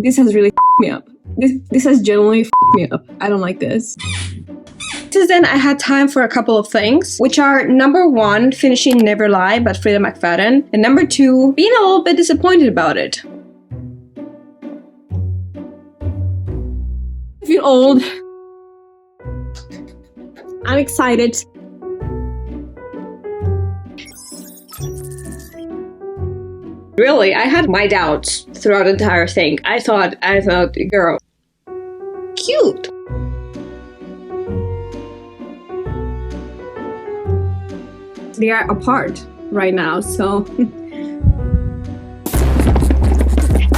This has really f***ed me up. This has genuinely f***ed me up. I don't like this. Since then, I had time for a couple of things, which are number 1, finishing Never Lie by Freida McFadden, and number 2, being a little bit disappointed about it. I feel old. I'm excited. Really, I had my doubts throughout the entire thing. I thought, girl, cute. They are apart right now, so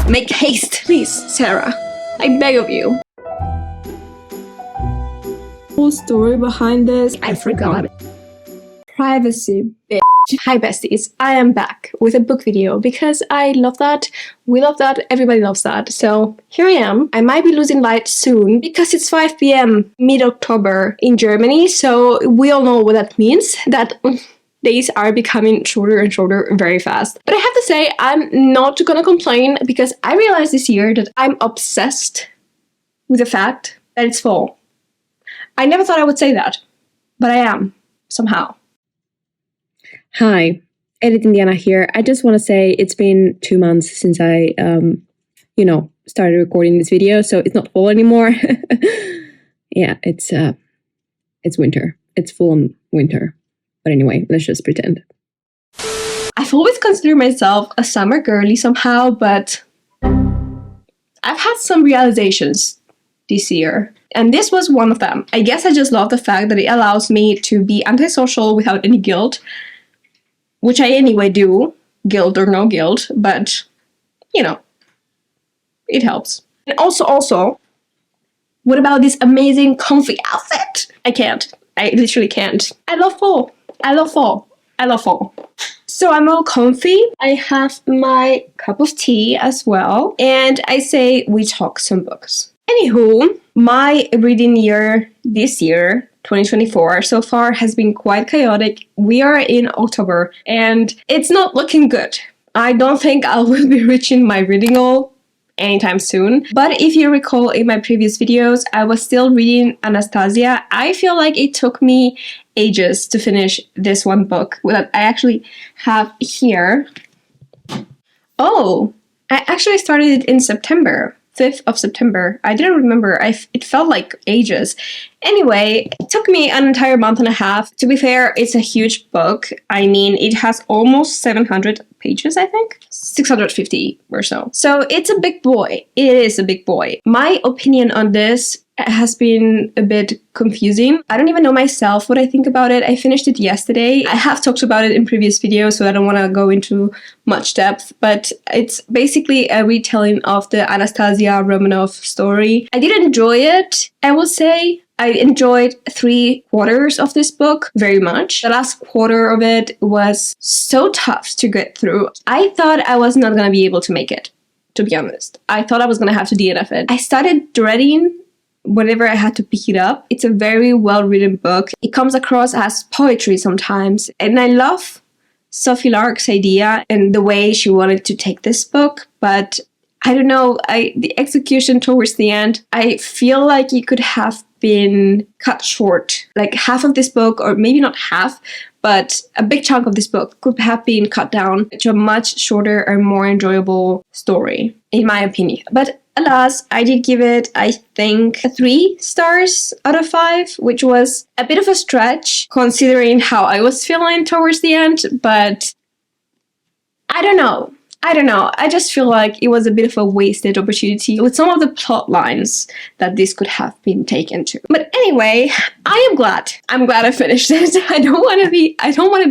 make haste, please, Sarah. I beg of you. Whole story behind this, I forgot. Privacy, bitch. Hi besties, I am back with a book video because I love that, we love that, everybody loves that. So here I am. I might be losing light soon because it's 5 p.m. mid-October in Germany, so we all know what that means, that days are becoming shorter and shorter very fast. But I have to say, I'm not gonna complain because I realized this year that I'm obsessed with the fact that it's fall. I never thought I would say that, but I am, somehow. Hi, Editing Diana here. I just want to say it's been 2 months since I, started recording this video, so it's not fall anymore. Yeah, it's winter. It's full-on winter. But anyway, let's just pretend. I've always considered myself a summer girly somehow, but I've had some realizations this year. And this was one of them. I guess I just love the fact that it allows me to be antisocial without any guilt. Which I anyway do, guilt or no guilt, but, it helps. And also, what about this amazing comfy outfit? I can't. I literally can't. I love fall. I love fall. I love fall. So I'm all comfy. I have my cup of tea as well. And I say we talk some books. Anywho, my reading year this year, 2024, so far has been quite chaotic. We are in October and it's not looking good. I don't think I will be reaching my reading goal anytime soon. But if you recall in my previous videos, I was still reading Anastasia. I feel like it took me ages to finish this one book that I actually have here. Oh, I actually started it in September. 5th of September. I didn't remember. It felt like ages. Anyway, it took me an entire month and a half. To be fair, it's a huge book. I mean, it has almost 700 pages, I think. 650 or so. So it's a big boy. It is a big boy. My opinion on this has been a bit confusing. I don't even know myself what I think about it. I finished it yesterday. I have talked about it in previous videos, so I don't want to go into much depth, but it's basically a retelling of the Anastasia Romanov story. I did enjoy it, I will say. I enjoyed 3/4 of this book very much. The last quarter of it was so tough to get through. I thought I was not going to be able to make it, to be honest. I thought I was going to have to DNF it. I started dreading whenever I had to pick it up. It's a very well-written book. It comes across as poetry sometimes. And I love Sophie Lark's idea and the way she wanted to take this book. But I don't know, the execution towards the end, I feel like it could have been cut short. Like half of this book, or maybe not half, but a big chunk of this book could have been cut down to a much shorter and more enjoyable story, in my opinion. But alas, I did give it, I think, 3 stars out of 5, which was a bit of a stretch considering how I was feeling towards the end, but I don't know. I just feel like it was a bit of a wasted opportunity with some of the plot lines that this could have been taken to. But anyway, I am glad. I'm glad I finished it. I don't want to be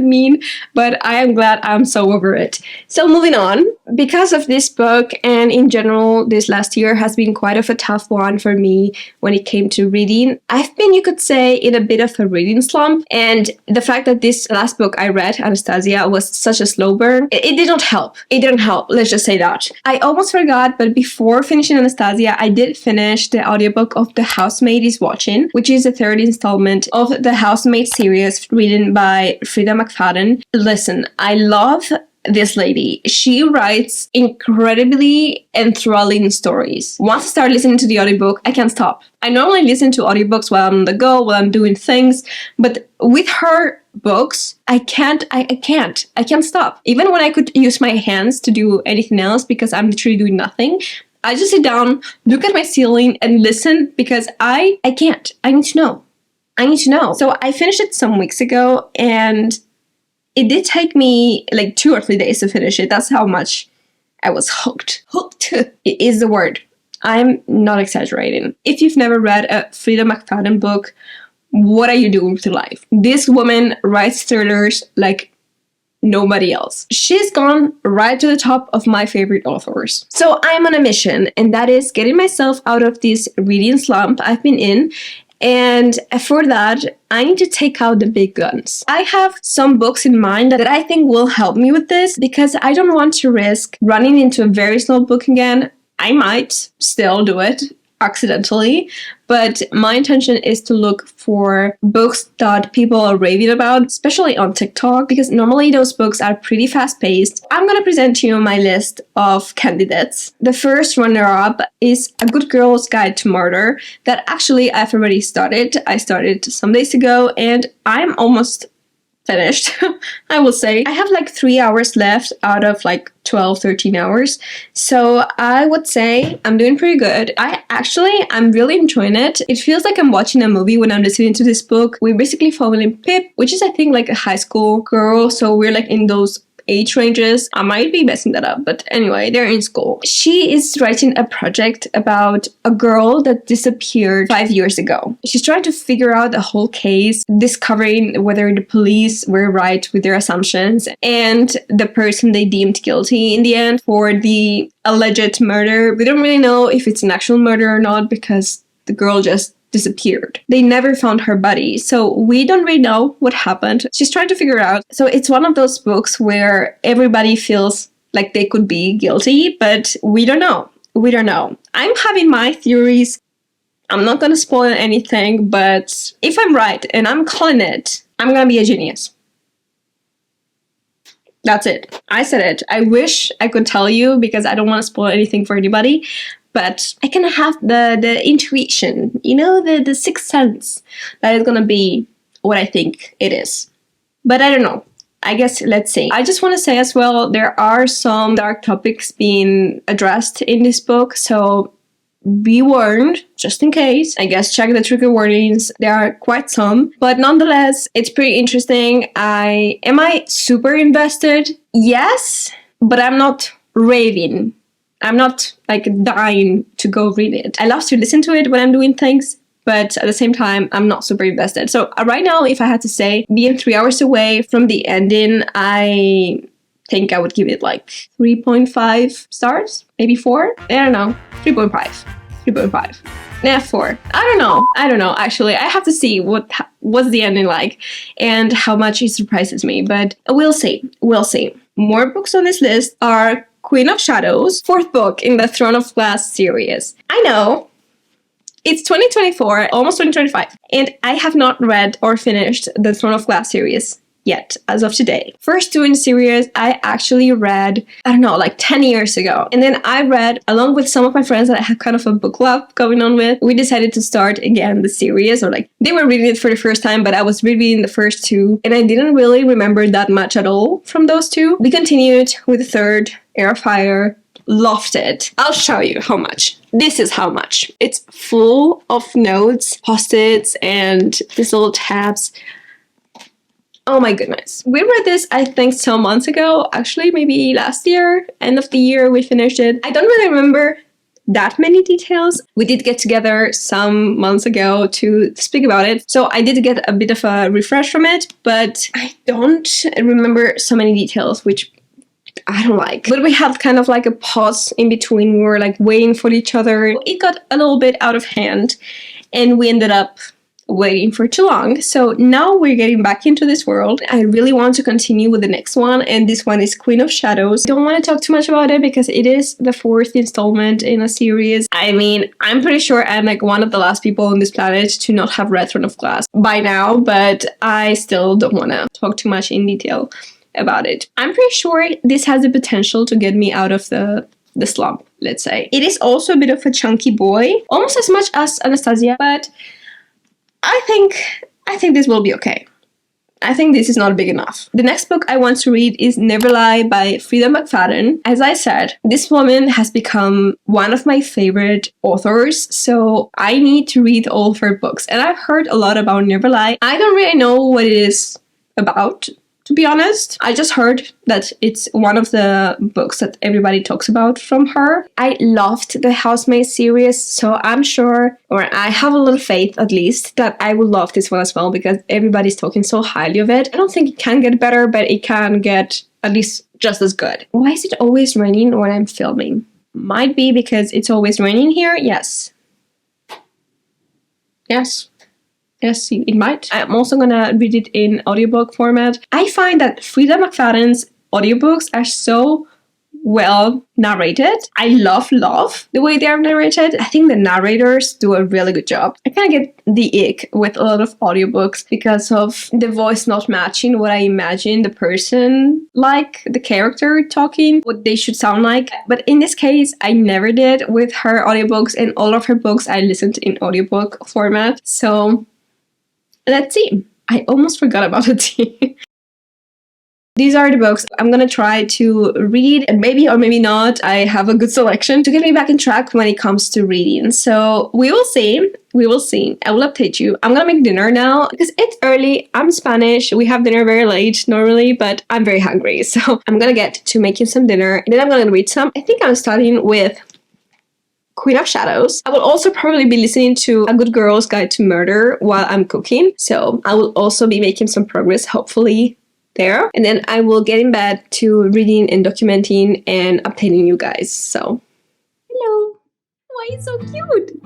mean, but I am glad I'm so over it. So moving on, because of this book and in general, this last year has been quite of a tough one for me when it came to reading. I've been, you could say, in a bit of a reading slump, and the fact that this last book I read, Anastasia, was such a slow burn, it did not help. It didn't help, let's just say that. I almost forgot, but before finishing Anastasia, I did finish the audiobook of The Housemaid is Watching, which is the 3rd installment of the Housemaid series written by Freida McFadden. Listen, I love this lady. She writes incredibly enthralling stories. Once I start listening to the audiobook, I can't stop. I normally listen to audiobooks while I'm on the go, while I'm doing things, but with her books, I can't stop. Even when I could use my hands to do anything else because I'm literally doing nothing, I just sit down, look at my ceiling and listen because I can't. I need to know. I need to know. So I finished it some weeks ago and it did take me like 2 or 3 days to finish it. That's how much I was hooked. Hooked is the word. I'm not exaggerating. If you've never read a Freida McFadden book, what are you doing with your life? This woman writes thrillers like nobody else. She's gone right to the top of my favorite authors. So I'm on a mission, and that is getting myself out of this reading slump I've been in. And for that, I need to take out the big guns. I have some books in mind that I think will help me with this because I don't want to risk running into a very slow book again. I might still do it accidentally, but my intention is to look for books that people are raving about, especially on TikTok, because normally those books are pretty fast-paced. I'm gonna present to you my list of candidates. The first runner-up is A Good Girl's Guide to Murder that actually I've already started. I started some days ago and I'm almost finished. I will say I have like 3 hours left out of like 12-13 hours, so I would say I'm doing pretty good. I'm really enjoying it. It feels like I'm watching a movie when I'm listening to this book. We basically follow in Pip, which is I think like a high school girl, so we're like in those age ranges. I might be messing that up, but anyway, they're in school. She is writing a project about a girl that disappeared 5 years ago. She's trying to figure out the whole case, discovering whether the police were right with their assumptions and the person they deemed guilty in the end for the alleged murder. We don't really know if it's an actual murder or not because the girl just disappeared. They never found her body, so we don't really know what happened. She's trying to figure out. So it's one of those books where everybody feels like they could be guilty, but we don't know. We don't know. I'm having my theories. I'm not gonna spoil anything, but if I'm right and I'm calling it, I'm gonna be a genius. That's it. I said it. I wish I could tell you because I don't want to spoil anything for anybody. But I kind of have the intuition, you know, the sixth sense that is going to be what I think it is. But I don't know. I guess let's see. I just want to say as well, there are some dark topics being addressed in this book. So be warned, just in case. I guess check the trigger warnings. There are quite some. But nonetheless, it's pretty interesting. Am I super invested? Yes, but I'm not raving. I'm not like dying to go read it. I love to listen to it when I'm doing things, but at the same time, I'm not super invested. So right now, if I had to say, being 3 hours away from the ending, I think I would give it like 3.5 stars, maybe 4. I don't know, 3.5. 3.5. Nah, 4. I don't know. Actually, I have to see what's the ending like and how much it surprises me. But we'll see. We'll see. More books on this list are Queen of Shadows, 4th book in the Throne of Glass series. I know, it's 2024, almost 2025, and I have not read or finished the Throne of Glass series yet, as of today. First 2 in the series, I actually read, I don't know, like 10 years ago. And then I read, along with some of my friends that I have kind of a book club going on with, we decided to start again the series, or like, they were reading it for the first time, but I was rereading the first 2, and I didn't really remember that much at all from those 2. We continued with the 3rd, Air of Fire, loved it. I'll show you how much. This is how much. It's full of notes, post-its, and these little tabs. Oh my goodness. We read this, I think, some months ago. Actually, maybe last year, end of the year, we finished it. I don't really remember that many details. We did get together some months ago to speak about it, so I did get a bit of a refresh from it, but I don't remember so many details, which I don't like. But we had kind of like a pause in between. We were like waiting for each other. It got a little bit out of hand and we ended up waiting for too long. So now we're getting back into this world. I really want to continue with the next one, and this one is Queen of Shadows. Don't want to talk too much about it because it is the 4th installment in a series. I mean, I'm pretty sure I'm like one of the last people on this planet to not have read Throne of Glass by now, but I still don't want to talk too much in detail about it. I'm pretty sure this has the potential to get me out of the slump, let's say. It is also a bit of a chunky boy, almost as much as Anastasia, but I think this will be okay. I think this is not big enough. The next book I want to read is Never Lie by Freida McFadden. As I said, this woman has become one of my favorite authors, so I need to read all of her books. And I've heard a lot about Never Lie. I don't really know what it is about, to be honest. I just heard that it's one of the books that everybody talks about from her. I loved the Housemaid series, so I'm sure, or I have a little faith at least, that I will love this one as well because everybody's talking so highly of it. I don't think it can get better, but it can get at least just as good. Why is it always raining when I'm filming? Might be because it's always raining here. Yes. Yes. Yes, it might. I'm also gonna read it in audiobook format. I find that Freida McFadden's audiobooks are so well narrated. I love the way they are narrated. I think the narrators do a really good job. I kind of get the ick with a lot of audiobooks because of the voice not matching what I imagine the person, like the character talking, what they should sound like. But in this case, I never did with her audiobooks, and all of her books I listened in audiobook format. So let's see. I almost forgot about the tea. These are the books I'm gonna try to read, and maybe or maybe not, I have a good selection to get me back on track when it comes to reading. So we will see. We will see. I will update you. I'm gonna make dinner now because it's early. I'm Spanish. We have dinner very late normally, but I'm very hungry. So I'm gonna get to making some dinner, and then I'm gonna read some. I think I'm starting with Queen of Shadows. I will also probably be listening to A Good Girl's Guide to Murder while I'm cooking. So I will also be making some progress, hopefully, there. And then I will get in bed to reading and documenting and updating you guys. So, hello. Why are you so cute?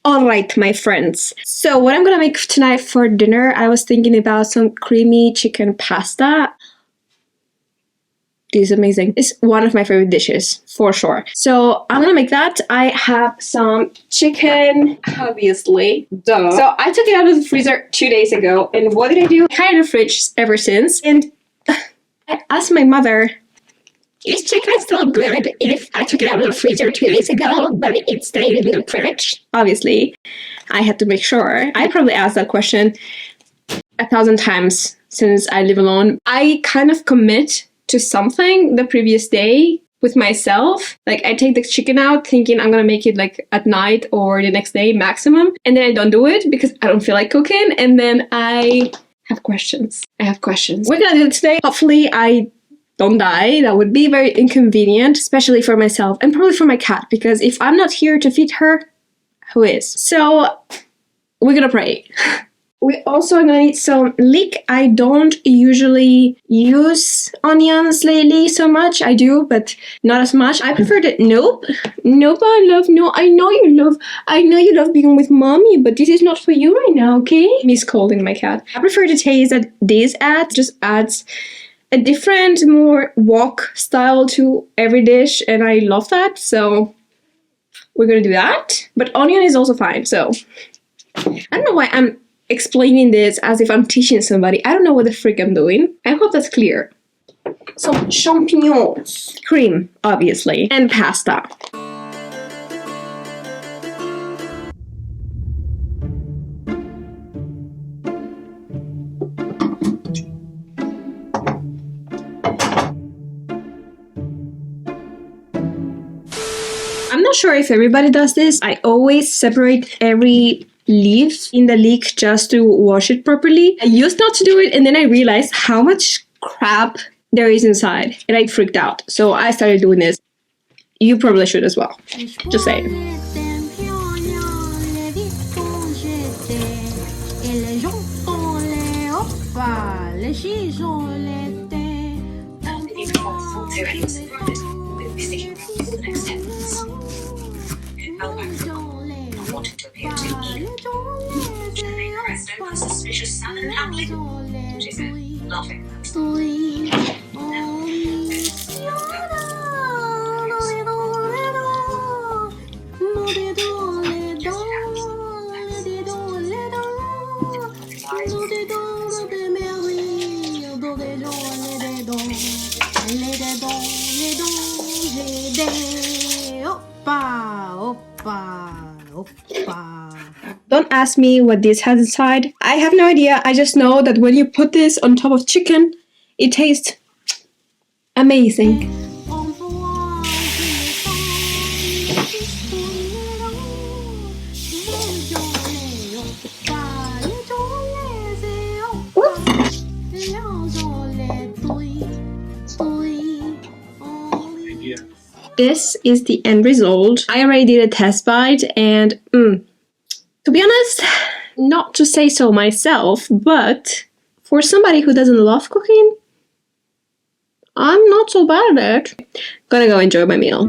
Alright, my friends. So what I'm gonna make tonight for dinner, I was thinking about some creamy chicken pasta. This is amazing. It's one of my favorite dishes, for sure. So I'm gonna make that. I have some chicken, obviously. Duh. So I took it out of the freezer 2 days ago, and what did I do? I had it in the fridge ever since, and I asked my mother, is chicken still good if I took it out of the freezer 2 days ago, but it stayed in the fridge? Obviously, I had to make sure. I probably asked that question 1,000 times since I live alone. I kind of commit to something the previous day with myself. Like, I take the chicken out thinking I'm gonna make it like at night or the next day maximum, and then I don't do it because I don't feel like cooking, and then I have questions. We're gonna do it today. Hopefully I don't die. That would be very inconvenient, especially for myself and probably for my cat, because if I'm not here to feed her, who is? So we're gonna pray. We also are gonna need some leek. I don't usually use onions lately so much. I do, but not as much. I prefer the nope. I love no. I know you love being with mommy, but this is not for you right now, okay? Me scolding my cat. I prefer the taste that this adds. Just adds a different, more wok style to every dish, and I love that. So we're gonna do that. But onion is also fine. So I don't know why I'm explaining this as if I'm teaching somebody. I don't know what the frick I'm doing. I hope that's clear. Some champignons, cream, obviously, and pasta. I'm not sure if everybody does this. I always separate every leaf in the leek just to wash it properly. I used not to do it, and then I realized how much crap there is inside, and I freaked out. So I started doing this. You probably should as well. Just saying. sticking around for the next 10 minutes. I'll back from not wanting to appear too eager. Should they press over a suspicious salad appling? She said, laughing. Don't ask me what this has inside. I have no idea. I just know that when you put this on top of chicken, it tastes amazing. This is the end result. I already did a test bite and to be honest, not to say so myself, but for somebody who doesn't love cooking, I'm not so bad at it. Gonna go enjoy my meal.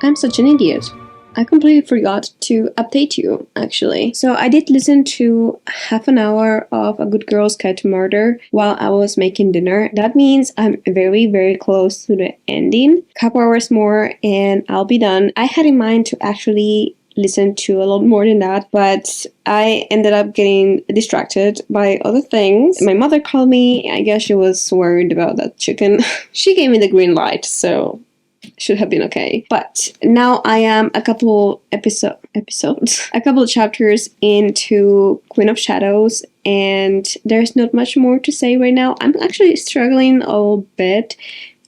I'm such an idiot. I completely forgot to update you, actually. So I did listen to half an hour of A Good Girl's Guide to Murder while I was making dinner. That means I'm very, very close to the ending. Couple hours more and I'll be done. I had in mind to actually listen to a lot more than that, but I ended up getting distracted by other things. My mother called me. I guess she was worried about that chicken. She gave me the green light, so should have been okay. But now I am a couple episodes, a couple of chapters into Queen of Shadows, and there's not much more to say right now. I'm actually struggling a little bit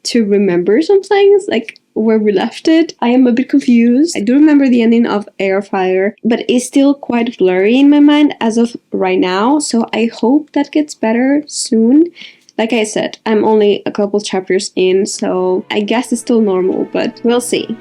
to remember some things, like where we left it. I am a bit confused. I do remember the ending of Air Fire, but it's still quite blurry in my mind as of right now, so I hope that gets better soon. Like I said, I'm only a couple chapters in, so I guess it's still normal, but we'll see.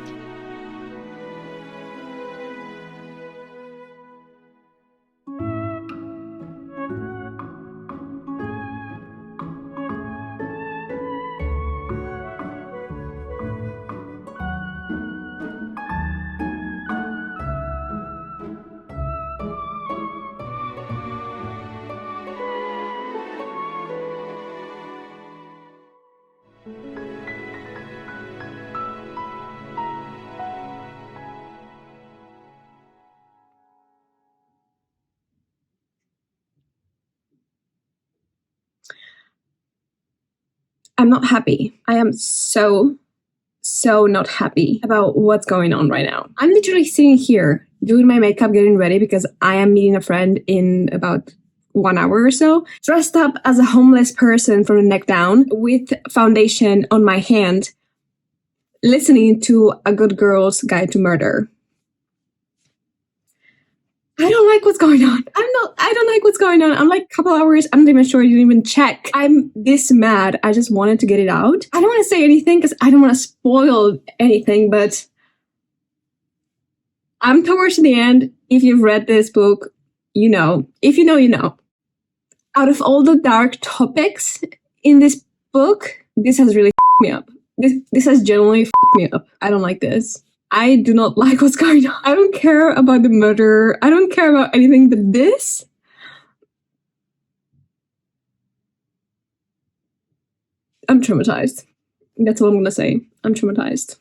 I'm not happy. I am so not happy about what's going on right now. I'm literally sitting here doing my makeup, getting ready because I am meeting a friend in about 1 hour or so, dressed up as a homeless person from the neck down with foundation on my hand, listening to A Good Girl's Guide to Murder. I don't like what's going on. I don't like what's going on. I'm like a couple hours. I'm not even sure I didn't even check. I'm this mad. I just wanted to get it out. I don't want to say anything because I don't want to spoil anything, but I'm towards the end. If you've read this book, you know. If you know, you know. Out of all the dark topics in this book, this has really f***ed me up. This has genuinely f***ed me up. I don't like this. I do not like what's going on. I don't care about the murder. I don't care about anything but this. I'm traumatized. That's all I'm gonna say. I'm traumatized.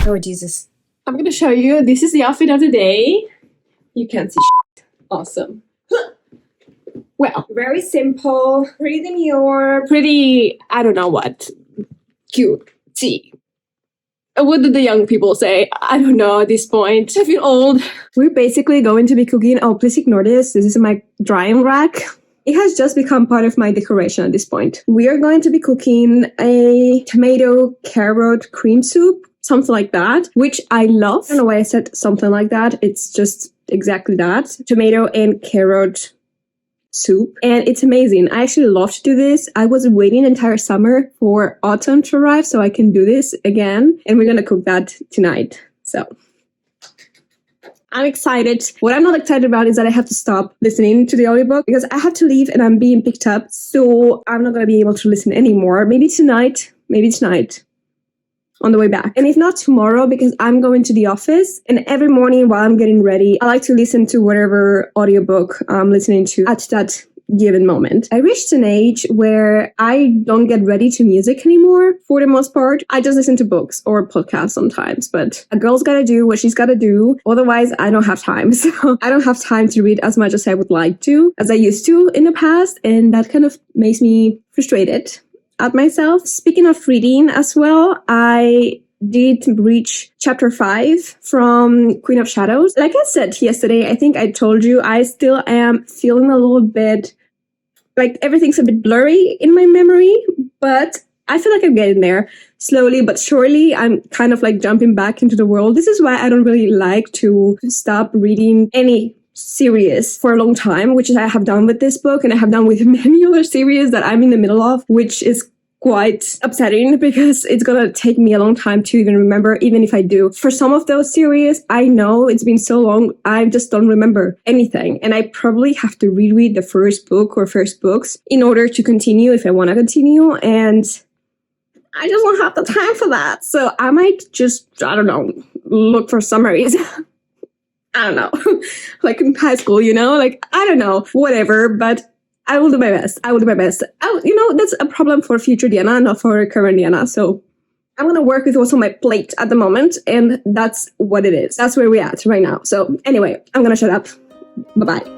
Oh, Jesus. I'm gonna show you. This is the outfit of the day. You can't see shit. Awesome. Well, very simple, pretty demure, pretty, I don't know what, cute. See. What did the young people say? I don't know at this point. I feel old. We're basically going to be cooking. Oh, please ignore this. This is my drying rack. It has just become part of my decoration at this point. We are going to be cooking a tomato carrot cream soup. Something like that, which I love. I don't know why I said something like that. It's just exactly that. Tomato and carrot soup. And it's amazing. I actually love to do this. I was waiting the entire summer for autumn to arrive so I can do this again. And we're going to cook that tonight. So I'm excited. What I'm not excited about is that I have to stop listening to the audiobook because I have to leave and I'm being picked up. So I'm not going to be able to listen anymore. Maybe tonight. On the way back. And if not tomorrow, because I'm going to the office and every morning while I'm getting ready, I like to listen to whatever audiobook I'm listening to at that given moment. I reached an age where I don't get ready to music anymore for the most part. I just listen to books or podcasts sometimes, but a girl's gotta do what she's gotta do. Otherwise, I don't have time. So I don't have time to read as much as I would like to, as I used to in the past. And that kind of makes me frustrated at myself. Speaking of reading as well, I did reach chapter 5 from Queen of Shadows. Like I said yesterday, I think I told you, I still am feeling a little bit like everything's a bit blurry in my memory, but I feel like I'm getting there slowly but surely. I'm kind of like jumping back into the world. This is why I don't really like to stop reading any series for a long time, which I have done with this book and I have done with many other series that I'm in the middle of, which is quite upsetting because it's gonna take me a long time to even remember, even if I do. For some of those series, I know it's been so long, I just don't remember anything. And I probably have to reread the first book or first books in order to continue if I want to continue. And I just don't have the time for that. So I might just, I don't know, look for summaries. I don't know, like in high school, you know, like, I don't know, whatever, but I will do my best. You know, that's a problem for future Diana, not for current Diana. So I'm going to work with what's on my plate at the moment. And that's what it is. That's where we're at right now. So anyway, I'm going to shut up. Bye-bye.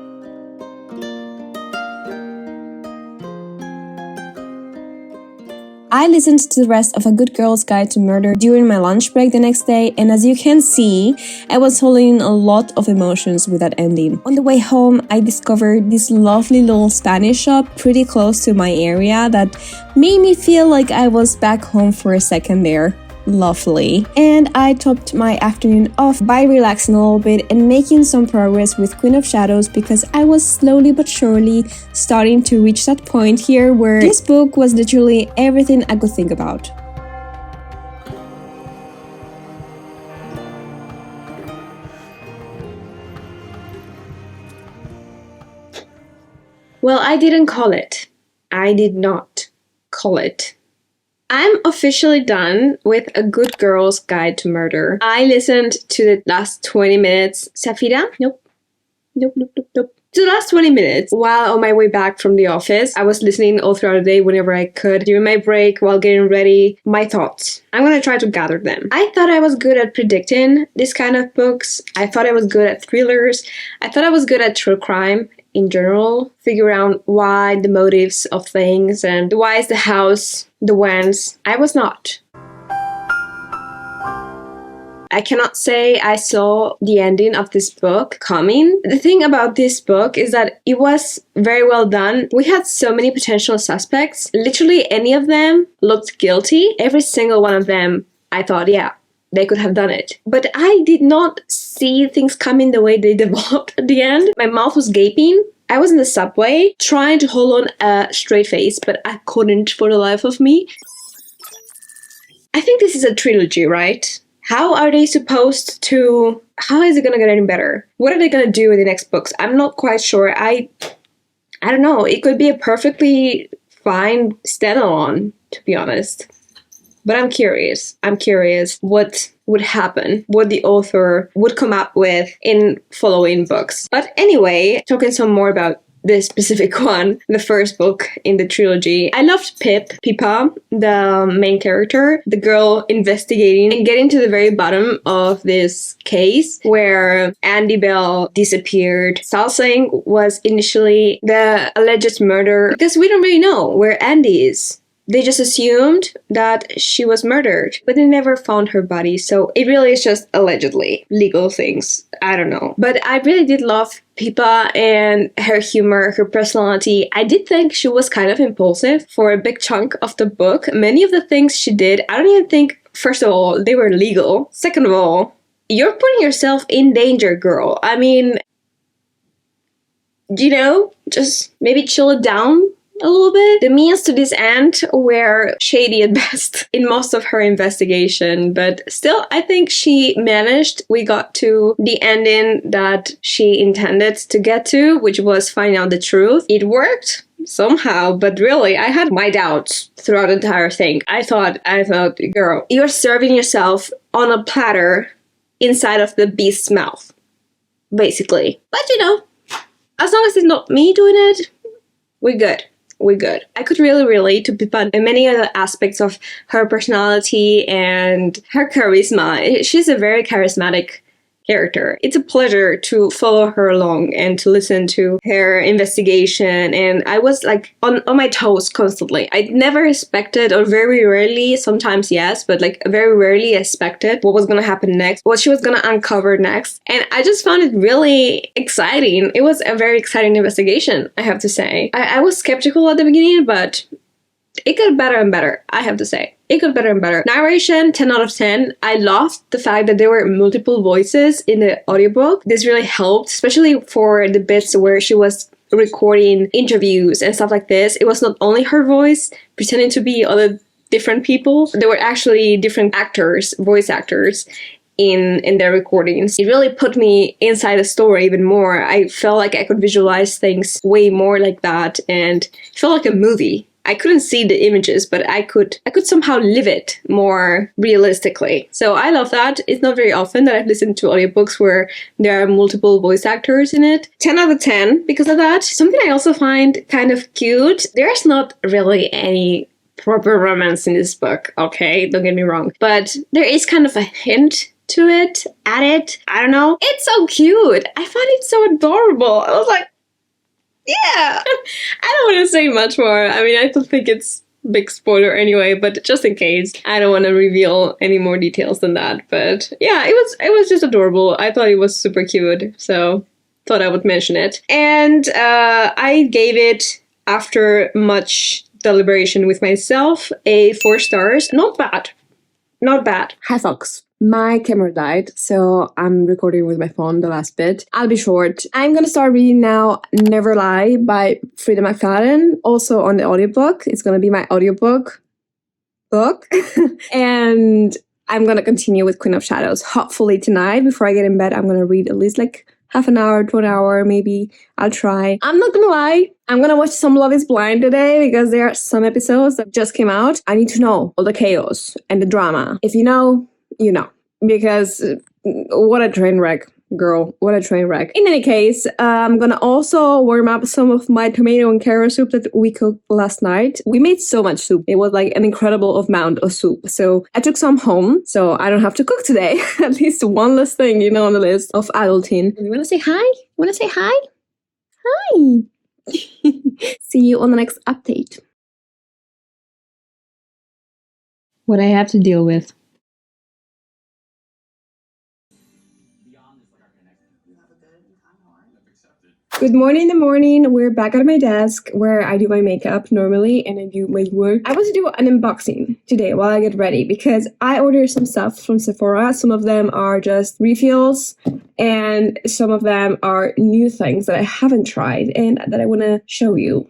I listened to the rest of A Good Girl's Guide to Murder during my lunch break the next day, and as you can see, I was holding a lot of emotions with that ending. On the way home, I discovered this lovely little Spanish shop pretty close to my area that made me feel like I was back home for a second there. Lovely. And I topped my afternoon off by relaxing a little bit and making some progress with Queen of Shadows because I was slowly but surely starting to reach that point here where this book was literally everything I could think about. Well, I didn't call it. I did not call it. I'm officially done with A Good Girl's Guide to Murder. I listened to the last 20 minutes. Safira? Nope. To the last 20 minutes while on my way back from the office. I was listening all throughout the day whenever I could. During my break, while getting ready, my thoughts. I'm gonna try to gather them. I thought I was good at predicting this kind of books. I thought I was good at thrillers. I thought I was good at true crime. in general, figure out why the motives of things and why is the house, the whens. I was not. I cannot say I saw the ending of this book coming. The thing about this book is that it was very well done. We had so many potential suspects. Literally any of them looked guilty. Every single one of them, I thought, yeah, they could have done it. But I did not see things coming the way they developed at the end. My mouth was gaping. I was in the subway trying to hold on a straight face, but I couldn't for the life of me. I think this is a trilogy, right? How are they supposed to... How is it going to get any better? What are they going to do in the next books? I'm not quite sure. I don't know. It could be a perfectly fine standalone, to be honest. But I'm curious. I'm curious what would happen, what the author would come up with in following books. But anyway, talking some more about this specific one, the first book in the trilogy. I loved Pippa, the main character, the girl investigating and getting to the very bottom of this case where Andy Bell disappeared. Salsing was initially the alleged murderer because we don't really know where Andy is. They just assumed that she was murdered, but they never found her body. So it really is just allegedly legal things. I don't know. But I really did love Pippa and her humor, her personality. I did think she was kind of impulsive for a big chunk of the book. Many of the things she did, I don't even think, first of all, they were legal. Second of all, you're putting yourself in danger, girl. I mean, you know, just maybe chill it down a little bit. The means to this end were shady at best in most of her investigation, but still, I think she managed. We got to the ending that she intended to get to, which was finding out the truth. It worked somehow, but really, I had my doubts throughout the entire thing. I thought, girl, you're serving yourself on a platter inside of the beast's mouth, basically. But you know, as long as it's not me doing it, we're good. We're good. I could really relate to Pippa and many other aspects of her personality and her charisma. She's a very charismatic character. It's a pleasure to follow her along and to listen to her investigation. And I was like on my toes constantly. I never expected, or very rarely, sometimes yes, but like very rarely expected what was going to happen next, what she was going to uncover next. And I just found it really exciting. It was a very exciting investigation, I have to say. I was skeptical at the beginning, but it got better and better, I have to say. It got better and better. Narration, 10 out of 10. I loved the fact that there were multiple voices in the audiobook. This really helped, especially for the bits where she was recording interviews and stuff like this. It was not only her voice pretending to be other different people. There were actually different actors, voice actors, in their recordings. It really put me inside the story even more. I felt like I could visualize things way more like that, and it felt like a movie. I couldn't see the images, but I could somehow live it more realistically. So I love that. It's not very often that I've listened to audiobooks where there are multiple voice actors in it. 10 out of 10 because of that. Something I also find kind of cute. There's not really any proper romance in this book, okay? Don't get me wrong. But there is kind of a hint to it, at it. I don't know. It's so cute. I find it so adorable. I was like, yeah. I don't want to say much more. I mean, I don't think it's a big spoiler anyway, but just in case, I don't want to reveal any more details than that. But yeah, it was just adorable. I thought it was super cute, so thought I would mention it. And I gave it, after much deliberation with myself, a 4 stars. Not bad. Not bad. Hi folks. My camera died, so I'm recording with my phone the last bit. I'll be short. I'm gonna start reading now Never Lie by Freida McFadden, also on the audiobook. It's gonna be my audiobook book. And I'm gonna continue with Queen of Shadows. Hopefully tonight, before I get in bed, I'm gonna read at least like half an hour to an hour, maybe. I'll try. I'm not gonna lie. I'm gonna watch some Love is Blind today because there are some episodes that just came out. I need to know all the chaos and the drama. If you know, you know, because what a train wreck, girl, what a train wreck. In any case, I'm gonna also warm up some of my tomato and carrot soup that we cooked last night. We made so much soup. It was like an incredible amount of soup. So I took some home, so I don't have to cook today. At least one less thing, you know, on the list of adulting. You wanna say hi? Wanna say hi? Hi. See you on the next update. What I have to deal with. Good morning in the morning. We're back at my desk where I do my makeup normally and I do my work. I want to do an unboxing today while I get ready because I ordered some stuff from Sephora. Some of them are just refills and some of them are new things that I haven't tried and that I want to show you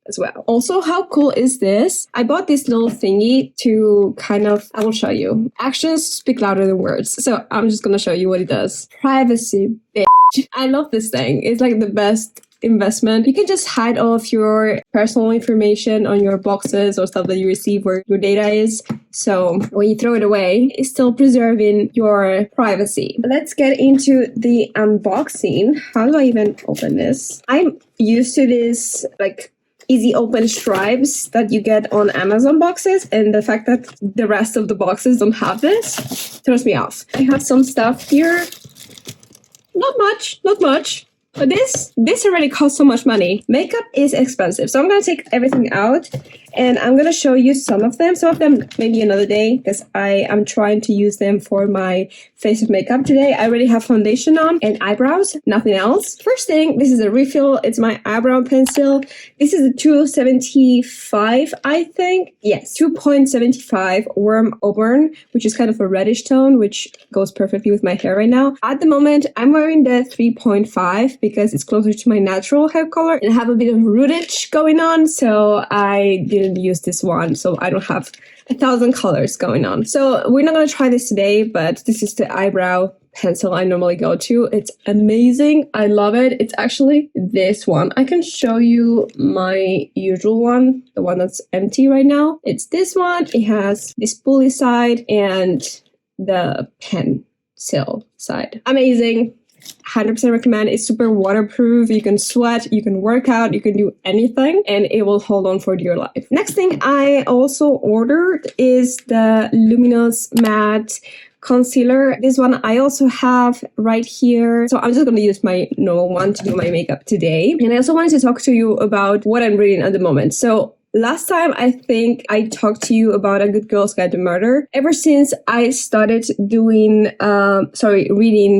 as well. Also, how cool is this? I bought this little thingy to I will show you. Actions speak louder than words. So I'm just going to show you what it does. Privacy, bitch. I love this thing. It's like the best investment. You can just hide all of your personal information on your boxes or stuff that you receive where your data is. So when you throw it away, it's still preserving your privacy. Let's get into the unboxing. How do I even open this? I'm used to this easy open stripes that you get on Amazon boxes, and the fact that the rest of the boxes don't have this throws me off. I have some stuff here. Not much. But this already costs so much money. Makeup is expensive. So I'm going to take everything out and I'm going to show you some of them. Some of them maybe another day because I am trying to use them for my face of makeup today. I already have foundation on and eyebrows, nothing else. First thing, this is a refill. It's my eyebrow pencil. This is a 275, I think. Yes, 2.75 warm auburn, which is kind of a reddish tone, which goes perfectly with my hair right now. At the moment, I'm wearing the 3.5 because it's closer to my natural hair color and I have a bit of rootage going on. So I didn't use this one. So I don't have 1,000 colors going on. So we're not going to try this today, but this is the eyebrow pencil I normally go to. It's amazing. I love it. It's actually this one. I can show you my usual one, the one that's empty right now. It's this one. It has this pulley side and the pencil side. Amazing. 100% recommend. It's super waterproof. You can sweat, you can work out, you can do anything, and it will hold on for dear life. Next thing I also ordered is the Luminous Matte Concealer. This one I also have right here. So I'm just going to use my normal one to do my makeup today. And I also wanted to talk to you about what I'm reading at the moment. So last time, I think I talked to you about A Good Girl's Guide to Murder. Ever since I started reading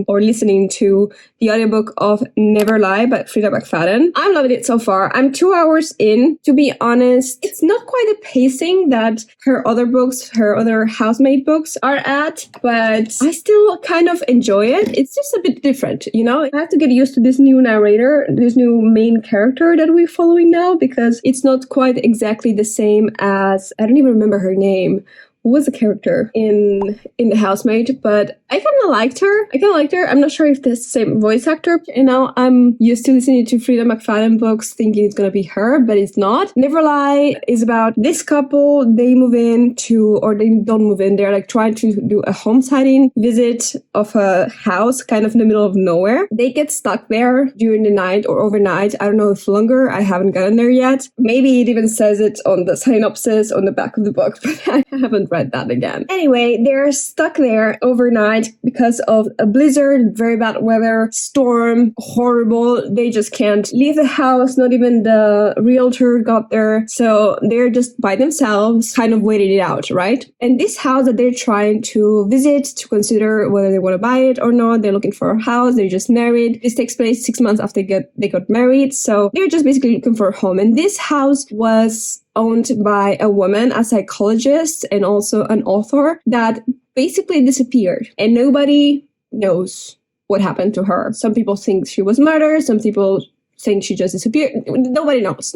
or listening to the audiobook of Never Lie by Freida McFadden. I'm loving it so far. I'm 2 hours in. To be honest, it's not quite the pacing that her other books, her other Housemaid books are at, but I still kind of enjoy it. It's just a bit different, you know? I have to get used to this new narrator, this new main character that we're following now, because it's not quite exactly the same as, I don't even remember her name. Who was the character in The Housemaid? But I kind of liked her. I'm not sure if this same voice actor. You know, I'm used to listening to Freida McFadden books thinking it's gonna be her, but it's not. Never Lie is about this couple. They move in to, or they don't move in. They're like trying to do a home sighting visit of a house kind of in the middle of nowhere. They get stuck there during the night or overnight. I don't know if longer. I haven't gotten there yet. Maybe it even says it on the synopsis on the back of the book, but I haven't read that again. Anyway, they're stuck there overnight because of a blizzard, very bad weather, storm, horrible. They just can't leave the house. Not even the realtor got there. So they're just by themselves, kind of waiting it out, right? And this house that they're trying to visit to consider whether they want to buy it or not, they're looking for a house. They're just married. This takes place 6 months after they got married. So they're just basically looking for a home. And this house was owned by a woman, a psychologist, and also an author that basically disappeared. And nobody knows what happened to her. Some people think she was murdered. Some people think she just disappeared. Nobody knows.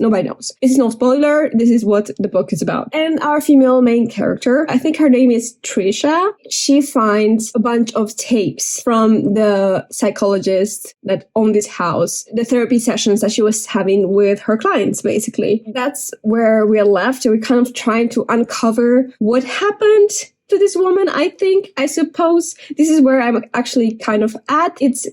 This is no spoiler. This is what the book is about. And our female main character, I think her name is Trisha. She finds a bunch of tapes from the psychologist that owned this house, the therapy sessions that she was having with her clients, basically. That's where we're left. We're kind of trying to uncover what happened to this woman. I suppose this is where I'm actually kind of at. It's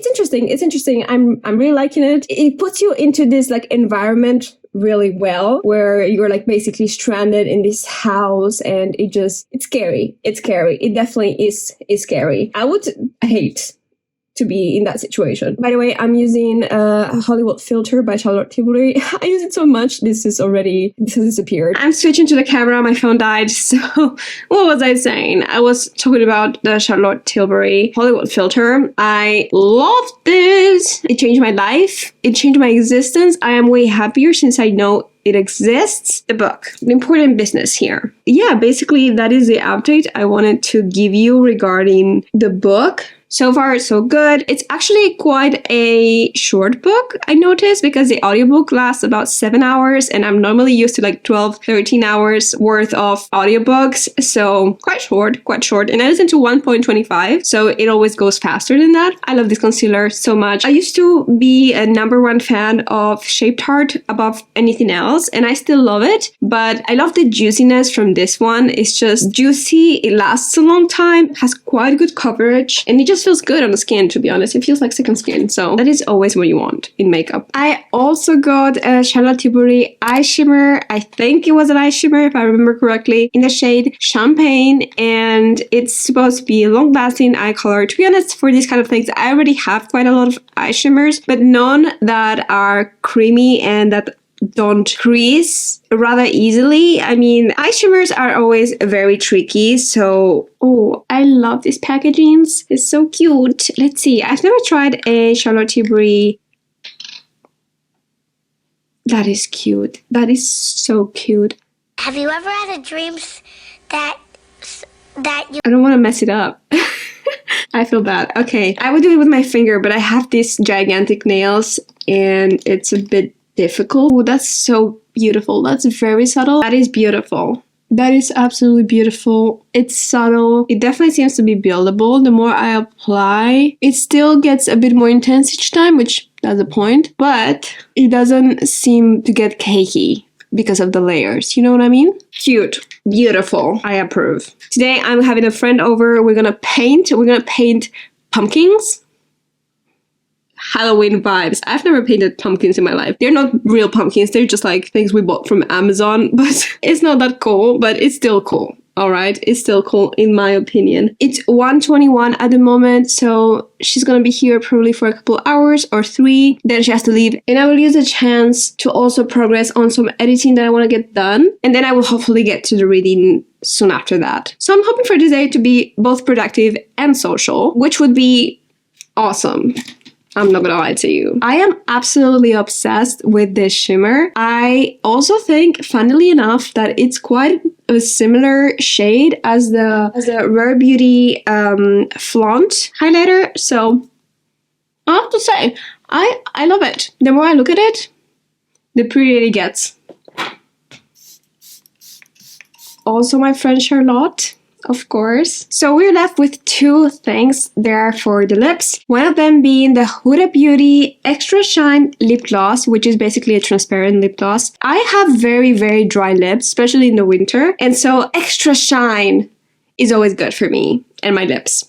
interesting. I'm really liking it. It puts you into this like environment really well, where you're like basically stranded in this house, and it's scary. It definitely is scary. I would hate to be in that situation. By the way, I'm using a Hollywood filter by Charlotte Tilbury. I use it so much, this has disappeared. I'm switching to the camera, my phone died, so what was I saying? I was talking about the Charlotte Tilbury Hollywood filter. I love this. It changed my life. It changed my existence. I am way happier since I know it exists. The book, the important business here. Yeah, basically that is the update I wanted to give you regarding the book. So far, so good. It's actually quite a short book, I noticed, because the audiobook lasts about 7 hours, and I'm normally used to like 12, 13 hours worth of audiobooks. So quite short. And I listen to 1.25, so it always goes faster than that. I love this concealer so much. I used to be a #1 fan of Shaped Heart above anything else, and I still love it, but I love the juiciness from this one. It's just juicy, it lasts a long time, has quite good coverage, and it just feels good on the skin, to be honest. It feels like second skin, so that is always what you want in makeup. I also got a Charlotte Tilbury eye shimmer. I think it was an eye shimmer, if I remember correctly, in the shade Champagne, and it's supposed to be a long-lasting eye color. To be honest, for these kind of things, I already have quite a lot of eye shimmers, but none that are creamy and that don't crease rather easily. I mean, eye shimmers are always very tricky, so oh, I love these packagings. It's so cute. Let's see, I've never tried a Charlotte Tilbury. That is cute. That is so cute. Have you ever had a dream that you... I don't want to mess it up. I feel bad. Okay, I would do it with my finger, but I have these gigantic nails and it's a bit difficult. Oh, that's so beautiful. That's very subtle. That is beautiful. That is absolutely beautiful. It's subtle. It definitely seems to be buildable. The more I apply, it still gets a bit more intense each time, which that's the point, but it doesn't seem to get cakey because of the layers. You know what I mean? Cute. Beautiful. I approve. Today I'm having a friend over. We're gonna paint pumpkins. Halloween vibes. I've never painted pumpkins in my life. They're not real pumpkins. They're just like things we bought from Amazon, but it's not that cool, but it's still cool. All right. It's still cool in my opinion. It's 1:21 at the moment. So she's going to be here probably for a couple hours or 3. Then she has to leave. And I will use the chance to also progress on some editing that I want to get done. And then I will hopefully get to the reading soon after that. So I'm hoping for this day to be both productive and social, which would be awesome. I'm not gonna lie to you. I am absolutely obsessed with this shimmer. I also think, funnily enough, that it's quite a similar shade as the Rare Beauty Flaunt highlighter. So I have to say, I love it. The more I look at it, the prettier it gets. Also my friend Charlotte, of course. So we're left with 2 things there for the lips. One of them being the Huda Beauty Extra Shine Lip Gloss, which is basically a transparent lip gloss. I have very, very dry lips, especially in the winter. And so Extra Shine is always good for me and my lips.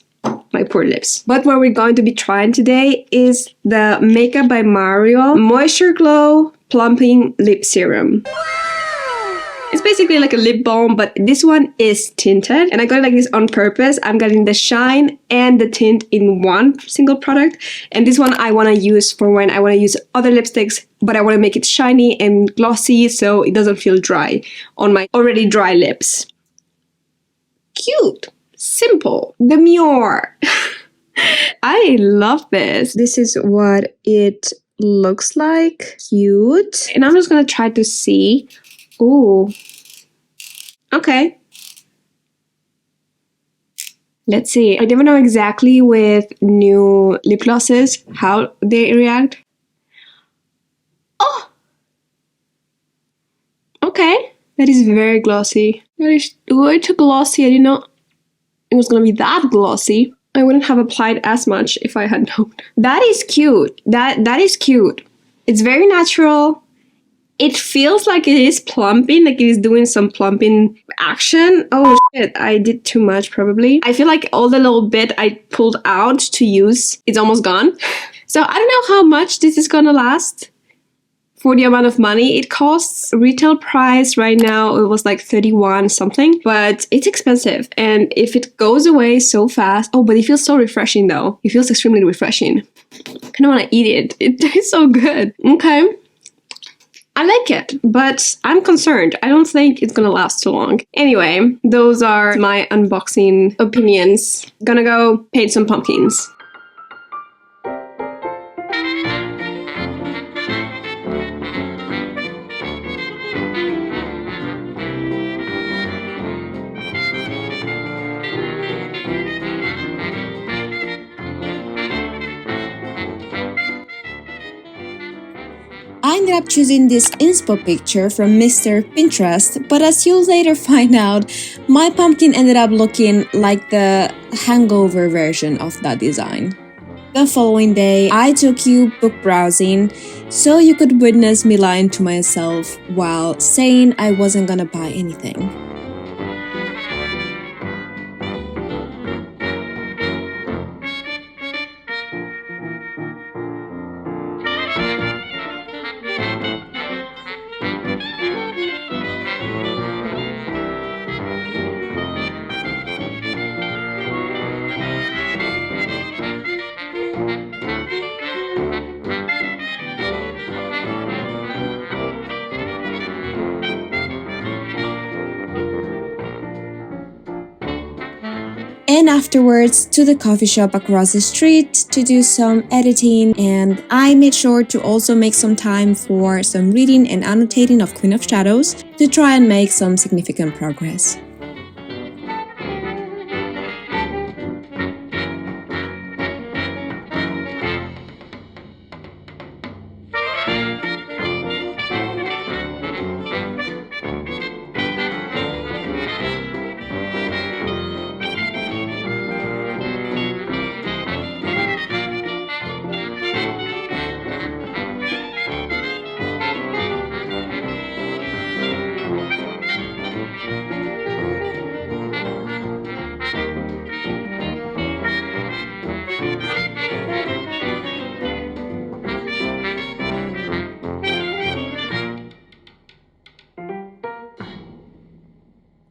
My poor lips. But what we're going to be trying today is the Makeup by Mario Moisture Glow Plumping Lip Serum. It's basically like a lip balm, but this one is tinted. And I got it like this on purpose. I'm getting the shine and the tint in one single product. And this one I want to use for when I want to use other lipsticks, but I want to make it shiny and glossy so it doesn't feel dry on my already dry lips. Cute. Simple. Demure. I love this. This is what it looks like. Cute. And I'm just going to try to see. Ooh. Okay. Let's see. I never know exactly with new lip glosses how they react. Oh! Okay. That is very glossy. That is way too glossy. I didn't know it was gonna be that glossy. I wouldn't have applied as much if I had known. That is cute. That is cute. It's very natural. It feels like it is plumping, like it is doing some plumping action. Oh shit, I did too much probably. I feel like all the little bit I pulled out to use, it's almost gone. So I don't know how much this is gonna last for the amount of money it costs. Retail price right now, it was like 31 something, but it's expensive. And if it goes away so fast, oh, but it feels so refreshing though. It feels extremely refreshing. I kind of want to eat it. It tastes so good. Okay. I like it, but I'm concerned. I don't think it's gonna last too long. Anyway, those are my unboxing opinions. Gonna go paint some pumpkins. I ended up choosing this inspo picture from Mr. Pinterest, but as you'll later find out, my pumpkin ended up looking like the hangover version of that design. The following day, I took you book browsing so you could witness me lying to myself while saying I wasn't gonna buy anything. And afterwards to the coffee shop across the street to do some editing, and I made sure to also make some time for some reading and annotating of Queen of Shadows to try and make some significant progress.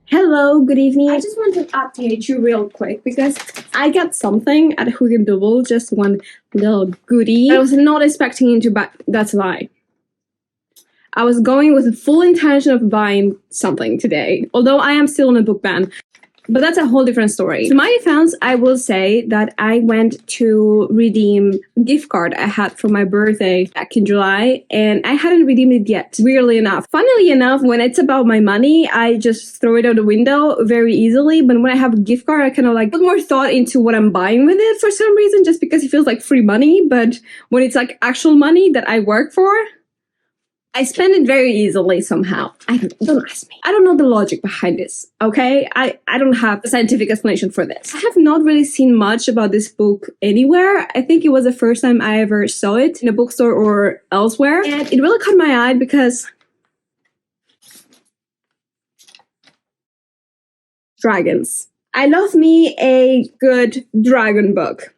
Hello, good evening. I just want to update you real quick because I got something at Double, just one little goodie. I was not expecting to buy. That's a lie. I was going with the full intention of buying something today, although I am still on a book ban. But that's a whole different story. To my defense, I will say that I went to redeem a gift card I had for my birthday back in July, and I hadn't redeemed it yet, weirdly enough. Funnily enough, when it's about my money, I just throw it out the window very easily, but when I have a gift card, I kind of like put more thought into what I'm buying with it for some reason, just because it feels like free money, but when it's like actual money that I work for, I spend it very easily somehow. Don't ask me. I don't know the logic behind this, okay? I don't have a scientific explanation for this. I have not really seen much about this book anywhere. I think it was the first time I ever saw it in a bookstore or elsewhere. And it really caught my eye because dragons. I love me a good dragon book.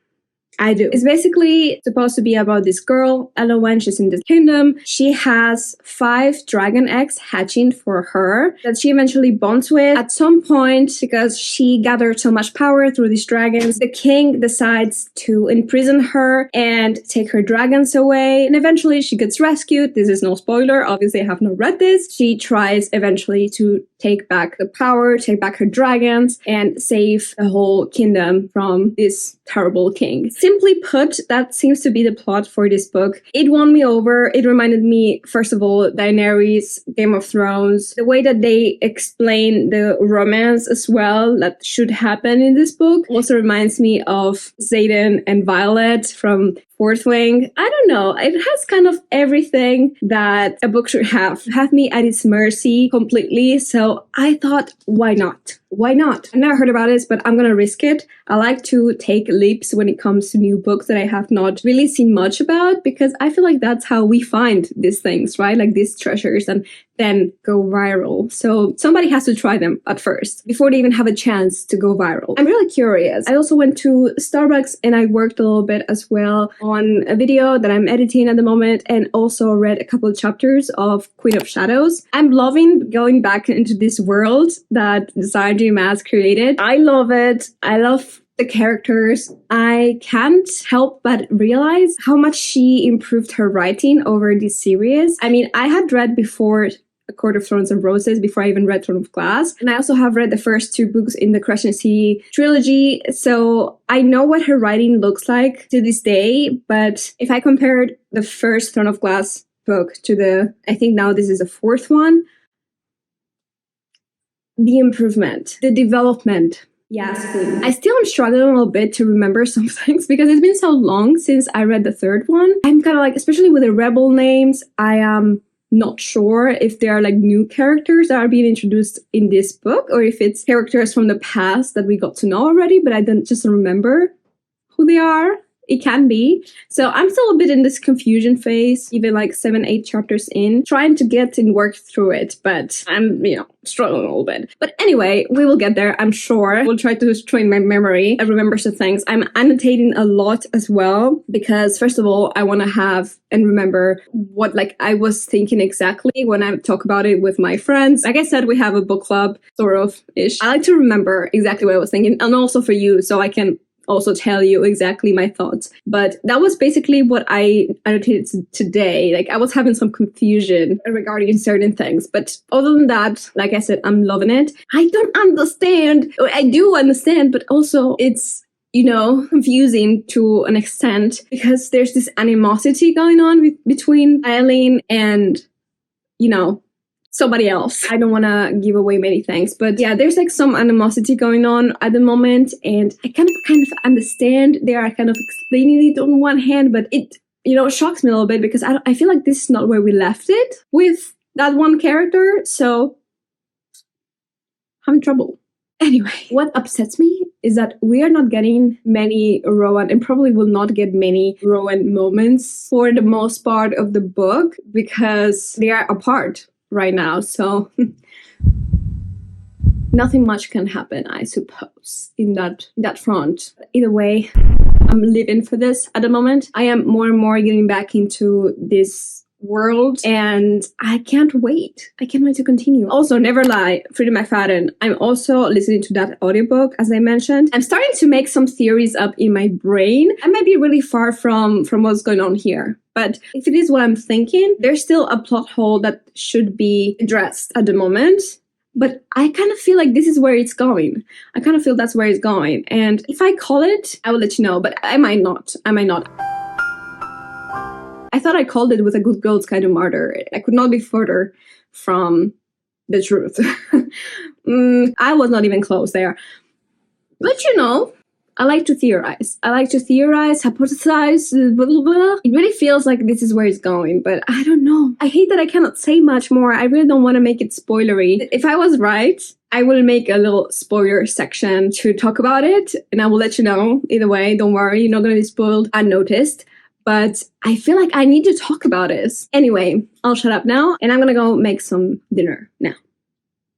I do. It's basically supposed to be about this girl, Ella, when she's in this kingdom. She has 5 dragon eggs hatching for her that she eventually bonds with. At some point, because she gathered so much power through these dragons, the king decides to imprison her and take her dragons away. And eventually she gets rescued. This is no spoiler. Obviously, I have not read this. She tries eventually to take back the power, take back her dragons, and save the whole kingdom from this terrible king. Simply put, that seems to be the plot for this book. It won me over. It reminded me, first of all, Daenerys, Game of Thrones. The way that they explain the romance as well that should happen in this book also reminds me of Xaden and Violet from Fourth Wing. I don't know. It has kind of everything that a book should have. Have me at its mercy completely. So I thought, why not? Why not? I've never heard about this, but I'm gonna risk it. I like to take leaps when it comes to new books that I have not really seen much about, because I feel like that's how we find these things, right? Like these treasures and then go viral. So somebody has to try them at first before they even have a chance to go viral. I'm really curious. I also went to Starbucks and I worked a little bit as well on a video that I'm editing at the moment, and also read a couple of chapters of Queen of Shadows. I'm loving going back into this world that Sarah Maas created. I love it. I love the characters. I can't help but realize how much she improved her writing over this series. I mean, I had read before A Court of Thorns and Roses before I even read Throne of Glass. And I also have read the first 2 books in the Crescent City trilogy. So I know what her writing looks like to this day. But if I compared the first Throne of Glass book to I think now this is the 4th one, the improvement, the development. Yes, please. I still am struggling a little bit to remember some things because it's been so long since I read the 3rd one. I'm kind of like, especially with the rebel names, I am not sure if they are like new characters that are being introduced in this book or if it's characters from the past that we got to know already, but I don't just remember who they are. It can be. So I'm still a bit in this confusion phase, even like 7-8 chapters in, trying to get and work through it. But I'm, struggling a little bit. But anyway, we will get there, I'm sure. We'll try to train my memory. I remember some things. I'm annotating a lot as well, because first of all, I want to have and remember what I was thinking exactly when I talk about it with my friends. Like I said, we have a book club, sort of ish. I like to remember exactly what I was thinking, and also for you, so I can also tell you exactly my thoughts. But that was basically what I annotated today. I was having some confusion regarding certain things. But other than that, like I said, I'm loving it. I don't understand. I do understand, but also it's, confusing to an extent because there's this animosity going on between Eileen and, somebody else. I don't want to give away many things, but yeah, there's some animosity going on at the moment, and I kind of understand. They are kind of explaining it on one hand, but it, shocks me a little bit because I feel like this is not where we left it with that one character, so I'm in trouble. Anyway, what upsets me is that we are not getting many Rowan, and probably will not get many Rowan moments for the most part of the book because they are apart right now, so nothing much can happen, I suppose, in that front. Either way, I'm living for this at the moment. I am more and more getting back into this world, and I can't wait. I can't wait to continue. Also, Never Lie, Freida McFadden. I'm also listening to that audiobook, as I mentioned. I'm starting to make some theories up in my brain. I might be really far from what's going on here. But if it is what I'm thinking, there's still a plot hole that should be addressed at the moment. But I kind of feel like this is where it's going. I kind of feel that's where it's going. And if I call it, I will let you know. But I might not. I might not. I thought I called it with A Good Girl's Kind of Murder. I could not be further from the truth. I was not even close there. But I like to theorize. I like to theorize, hypothesize, blah, blah, blah. It really feels like this is where it's going, but I don't know. I hate that I cannot say much more. I really don't want to make it spoilery. If I was right, I will make a little spoiler section to talk about it, and I will let you know. Either way, don't worry, you're not going to be spoiled unnoticed. But I feel like I need to talk about this. Anyway, I'll shut up now, and I'm going to go make some dinner now.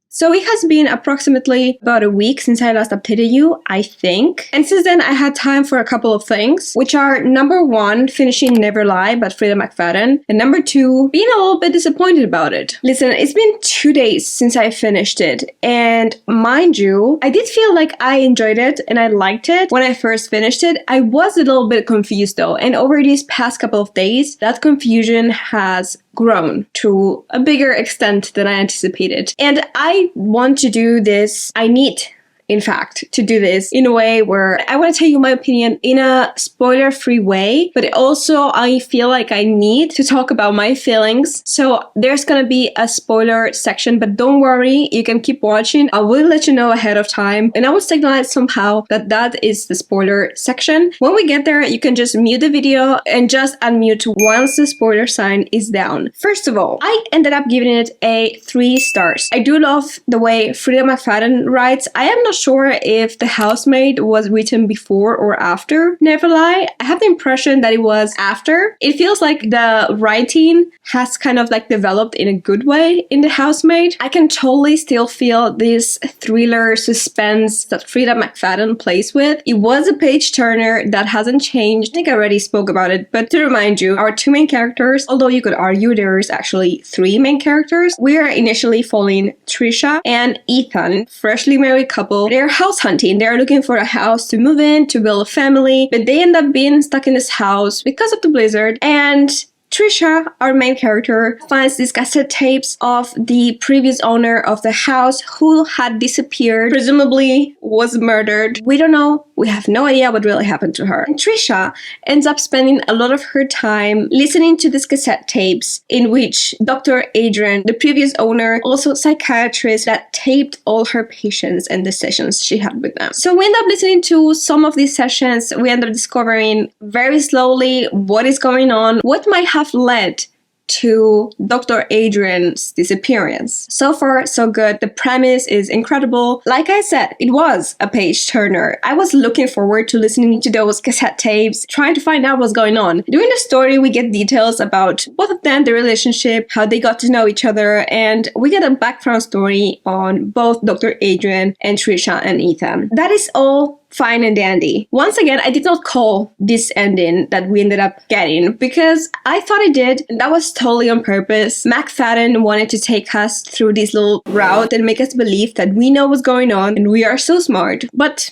So it has been approximately about a week since I last updated you, I think. And since then, I had time for a couple of things, which are number 1, finishing Never Lie by Freida McFadden, and number 2, being a little bit disappointed about it. Listen, it's been 2 days since I finished it, and mind you, I did feel like I enjoyed it and I liked it when I first finished it. I was a little bit confused though, and over these past couple of days, that confusion has grown to a bigger extent than I anticipated. And I want to do this, I need, in fact, to do this in a way where I want to tell you my opinion in a spoiler-free way, but also I feel like I need to talk about my feelings. So there's gonna be a spoiler section, but don't worry, you can keep watching. I will let you know ahead of time, and I will signalize somehow that is the spoiler section. When we get there, you can just mute the video and just unmute once the spoiler sign is down. First of all, I ended up giving it a 3 stars. I do love the way Freida McFadden writes. I am not sure if The Housemaid was written before or after Neverlie. I have the impression that it was after. It feels like the writing has kind of like developed in a good way in The Housemaid. I can totally still feel this thriller suspense that Freida McFadden plays with. It was a page turner that hasn't changed. I think I already spoke about it, but to remind you, our two main characters, although you could argue there's actually three main characters, we are initially following Trisha and Ethan, freshly married couple. They're house hunting. They're looking for a house to move in, to build a family, but they end up being stuck in this house because of the blizzard. And Trisha, our main character, finds these cassette tapes of the previous owner of the house who had disappeared, presumably was murdered. We don't know. We have no idea what really happened to her. And Trisha ends up spending a lot of her time listening to these cassette tapes in which Dr. Adrian, the previous owner, also a psychiatrist, that taped all her patients and the sessions she had with them. So we end up listening to some of these sessions. We end up discovering very slowly what is going on, what might have led to Dr. Adrian's disappearance. So far, so good. The premise is incredible. Like I said, it was a page turner. I was looking forward to listening to those cassette tapes, trying to find out what's going on. During the story, we get details about both of them, the relationship, how they got to know each other, and we get a background story on both Dr. Adrian and Trisha and Ethan. That is all fine and dandy. Once again, I did not call this ending that we ended up getting because I thought I did, and that was totally on purpose. McFadden wanted to take us through this little route and make us believe that we know what's going on and we are so smart, but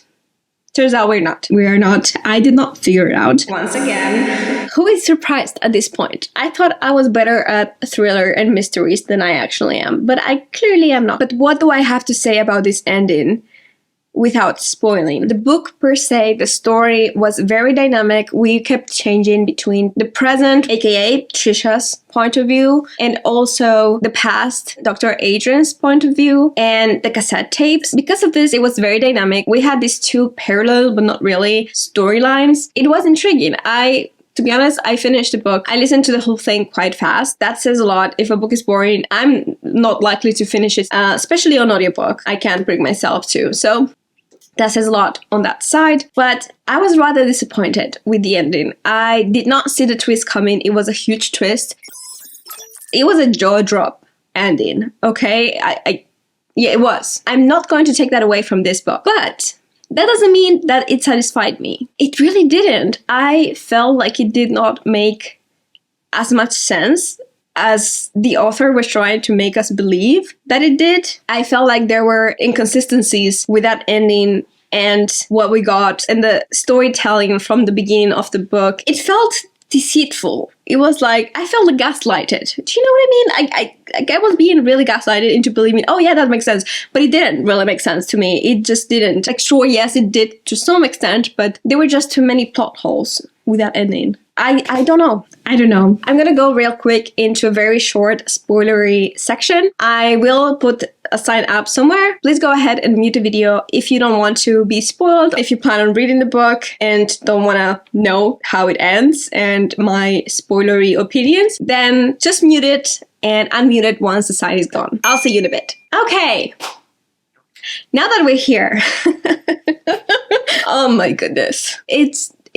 turns out we're not. We are not. I did not figure it out. Once again, who is surprised at this point? I thought I was better at thriller and mysteries than I actually am, but I clearly am not. But what do I have to say about this ending without spoiling? The book per se, the story was very dynamic. We kept changing between the present, aka Trisha's point of view, and also the past, Dr. Adrian's point of view, and the cassette tapes. Because of this, it was very dynamic. We had these two parallel, but not really, storylines. It was intriguing. To be honest, I finished the book. I listened to the whole thing quite fast. That says a lot. If a book is boring, I'm not likely to finish it, especially on audiobook. I can't bring myself to. So that says a lot on that side, but I was rather disappointed with the ending. I did not see the twist coming. It was a huge twist. It was a jaw drop ending, okay? Yeah, it was. I'm not going to take that away from this book, but that doesn't mean that it satisfied me. It really didn't. I felt like it did not make as much sense as the author was trying to make us believe that it did. I felt like there were inconsistencies with that ending and what we got and the storytelling from the beginning of the book. It felt deceitful. It was like, I felt gaslighted. Do you know what I mean? I was being really gaslighted into believing, oh yeah, that makes sense. But it didn't really make sense to me. It just didn't. Like, sure, yes, it did to some extent, but there were just too many plot holes with that ending. I don't know. I don't know. I'm gonna go real quick into a very short spoilery section. I will put a sign up somewhere. Please go ahead and mute the video if you don't want to be spoiled, if you plan on reading the book and don't want to know how it ends and my spoilery opinions, then just mute it and unmute it once the sign is gone. I'll see you in a bit. Okay. Now that we're here, oh my goodness.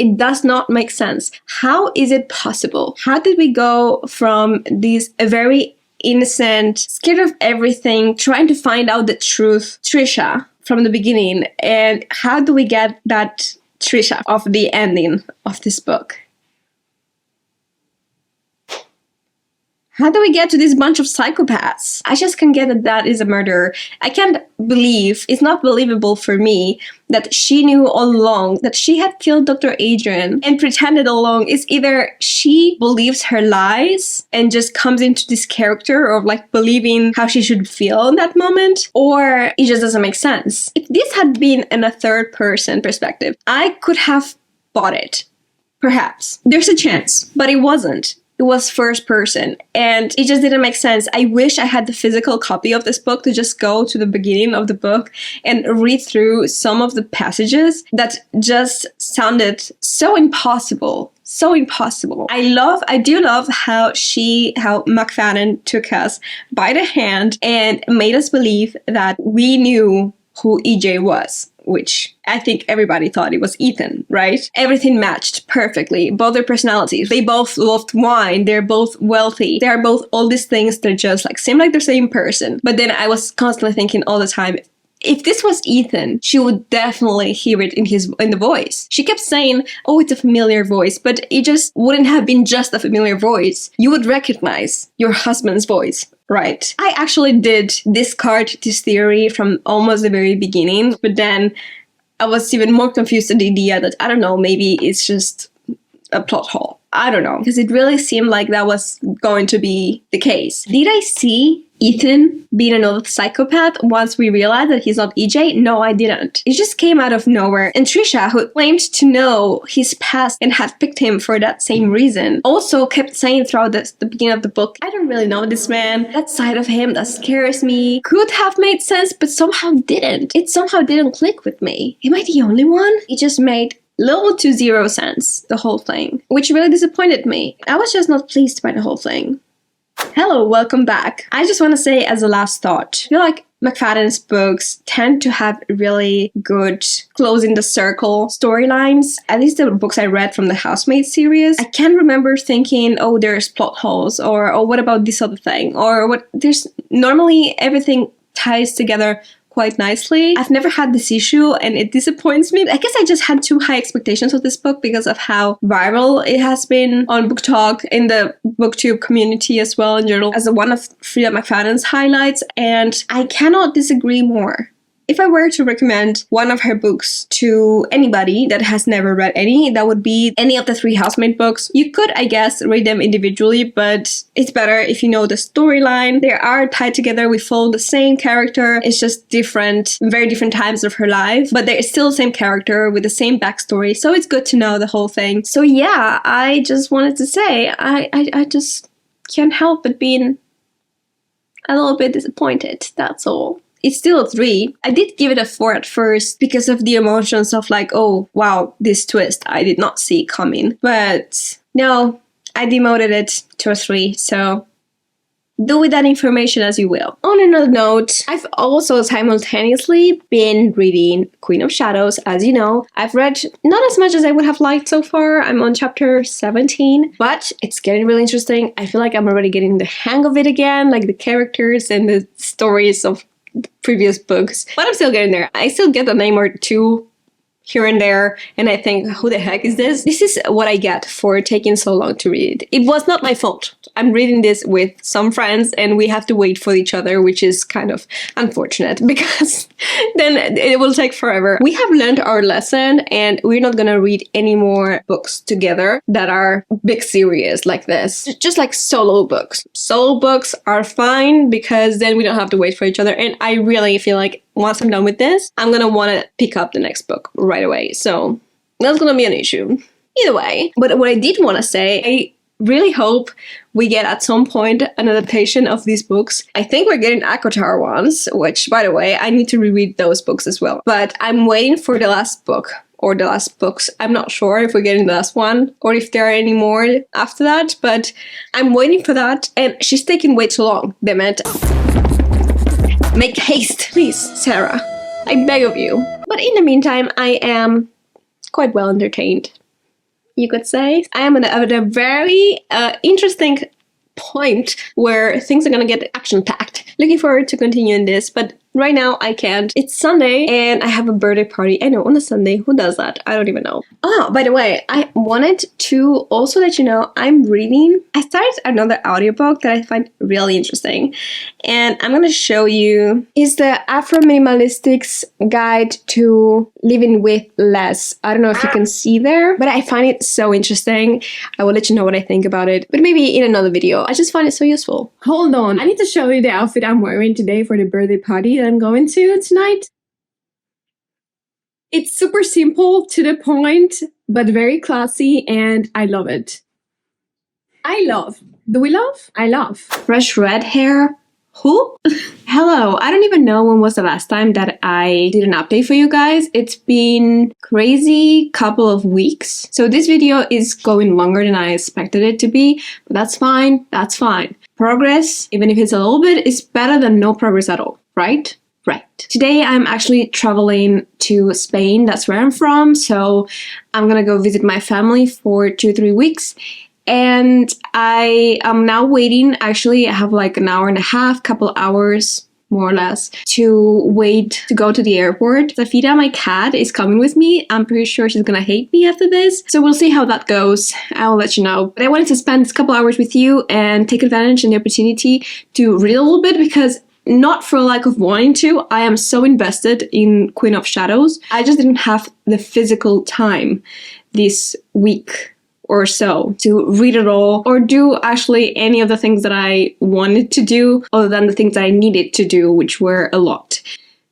It does not make sense. How is it possible? How did we go from this very innocent, scared of everything, trying to find out the truth, Trisha, from the beginning, and how do we get that Trisha of the ending of this book? How do we get to this bunch of psychopaths? I just can't get that that is a murderer. I can't believe, it's not believable for me that she knew all along that she had killed Dr. Adrian and pretended all along. It's either she believes her lies and just comes into this character of like believing how she should feel in that moment, or it just doesn't make sense. If this had been in a third person perspective, I could have bought it. Perhaps. There's a chance, but it wasn't. It was first person, and it just didn't make sense. I wish I had the physical copy of this book to just go to the beginning of the book and read through some of the passages that just sounded so impossible. So impossible. I do love how McFadden took us by the hand and made us believe that we knew who EJ was, which I think everybody thought it was Ethan, right? Everything matched perfectly. Both their personalities. They both loved wine. They're both wealthy. They are both all these things that just like seem like the same person. But then I was constantly thinking all the time, if this was Ethan, she would definitely hear it in the voice. She kept saying, oh, it's a familiar voice, but it just wouldn't have been just a familiar voice. You would recognize your husband's voice, right? I actually did discard this theory from almost the very beginning, but then I was even more confused at the idea that, I don't know, maybe it's just a plot hole. I don't know, because it really seemed like that was going to be the case. Did I see Ethan being another psychopath once we realized that he's not EJ? No, I didn't. It just came out of nowhere. And Trisha, who claimed to know his past and had picked him for that same reason, also kept saying throughout the beginning of the book, I don't really know this man. That side of him that scares me could have made sense, but somehow didn't. It somehow didn't click with me. Am I the only one? It just made little to zero sense, the whole thing, which really disappointed me. I was just not pleased by the whole thing. Hello, welcome back. I just want to say as a last thought, I feel like McFadden's books tend to have really good closing the circle storylines. At least the books I read from the Housemaid series, I can't remember thinking, oh, there's plot holes, or oh, what about this other thing, or what. There's normally everything ties together quite nicely. I've never had this issue and it disappoints me. I guess I just had too high expectations of this book because of how viral it has been on Book Talk, in the booktube community as well in general, as one of Freida McFadden's highlights, and I cannot disagree more. If I were to recommend one of her books to anybody that has never read any, that would be any of the 3 Housemaid books. You could, I guess, read them individually, but it's better if you know the storyline. They are tied together. We follow the same character. It's just different, very different times of her life, but there is still the same character with the same backstory. So it's good to know the whole thing. So yeah, I just wanted to say, I just can't help but being a little bit disappointed. That's all. It's still a 3. I did give it a 4 at first because of the emotions of like, oh, wow, this twist I did not see coming. But no, I demoted it to a 3, so do with that information as you will. On another note, I've also simultaneously been reading Queen of Shadows, as you know. I've read not as much as I would have liked so far. I'm on chapter 17, but it's getting really interesting. I feel like I'm already getting the hang of it again, like the characters and the stories of previous books, but I'm still getting there. I still get a name or two here and there, and I think, who the heck is this? This is what I get for taking so long to read. It was not my fault. I'm reading this with some friends, and we have to wait for each other, which is kind of unfortunate, because then it will take forever. We have learned our lesson, and we're not gonna read any more books together that are big series like this. Just like solo books. Solo books are fine, because then we don't have to wait for each other, and I really feel like once I'm done with this, I'm gonna want to pick up the next book right away. So that's gonna be an issue. Either way. But what I did want to say, I really hope we get at some point an adaptation of these books. I think we're getting ACOTAR ones, which, by the way, I need to reread those books as well. But I'm waiting for the last book, or the last books. I'm not sure if we're getting the last one, or if there are any more after that, but I'm waiting for that, and she's taking way too long, damn it. Make haste, please, Sarah. I beg of you. But in the meantime, I am quite well entertained, you could say. I am at a very interesting point where things are gonna get action-packed. Looking forward to continuing this, but right now I can't. It's Sunday and I have a birthday party. I know, on a Sunday, who does that? I don't even know. Oh, by the way, I wanted to also let you know I started another audiobook that I find really interesting, and I'm gonna show you. It's the Afro-Minimalistics Guide to Living with Less. I don't know if you can see there, but I find it so interesting. I will let you know what I think about it, but maybe in another video. I just find it so useful. Hold on, I need to show you the outfit I'm wearing today for the birthday party that I'm going to tonight. It's super simple, to the point, but very classy, and I love it. I love. Do we love? I love. Fresh red hair. Who? Hello. I don't even know when was the last time that I did an update for you guys. It's been crazy couple of weeks. So this video is going longer than I expected it to be, but that's fine. That's fine. Progress, even if it's a little bit, is better than no progress at all, right? Right. Today I'm actually traveling to Spain. That's where I'm from. So I'm gonna go visit my family for 2-3 weeks. And I am now waiting. Actually, I have like an hour and a half, couple hours, more or less, to wait to go to the airport. Sophie, my cat, is coming with me. I'm pretty sure she's gonna hate me after this. So we'll see how that goes. I'll let you know. But I wanted to spend this couple hours with you and take advantage and the opportunity to read a little bit, because not for lack of wanting to, I am so invested in Queen of Shadows. I just didn't have the physical time this week or so to read it all or do actually any of the things that I wanted to do other than the things that I needed to do, which were a lot.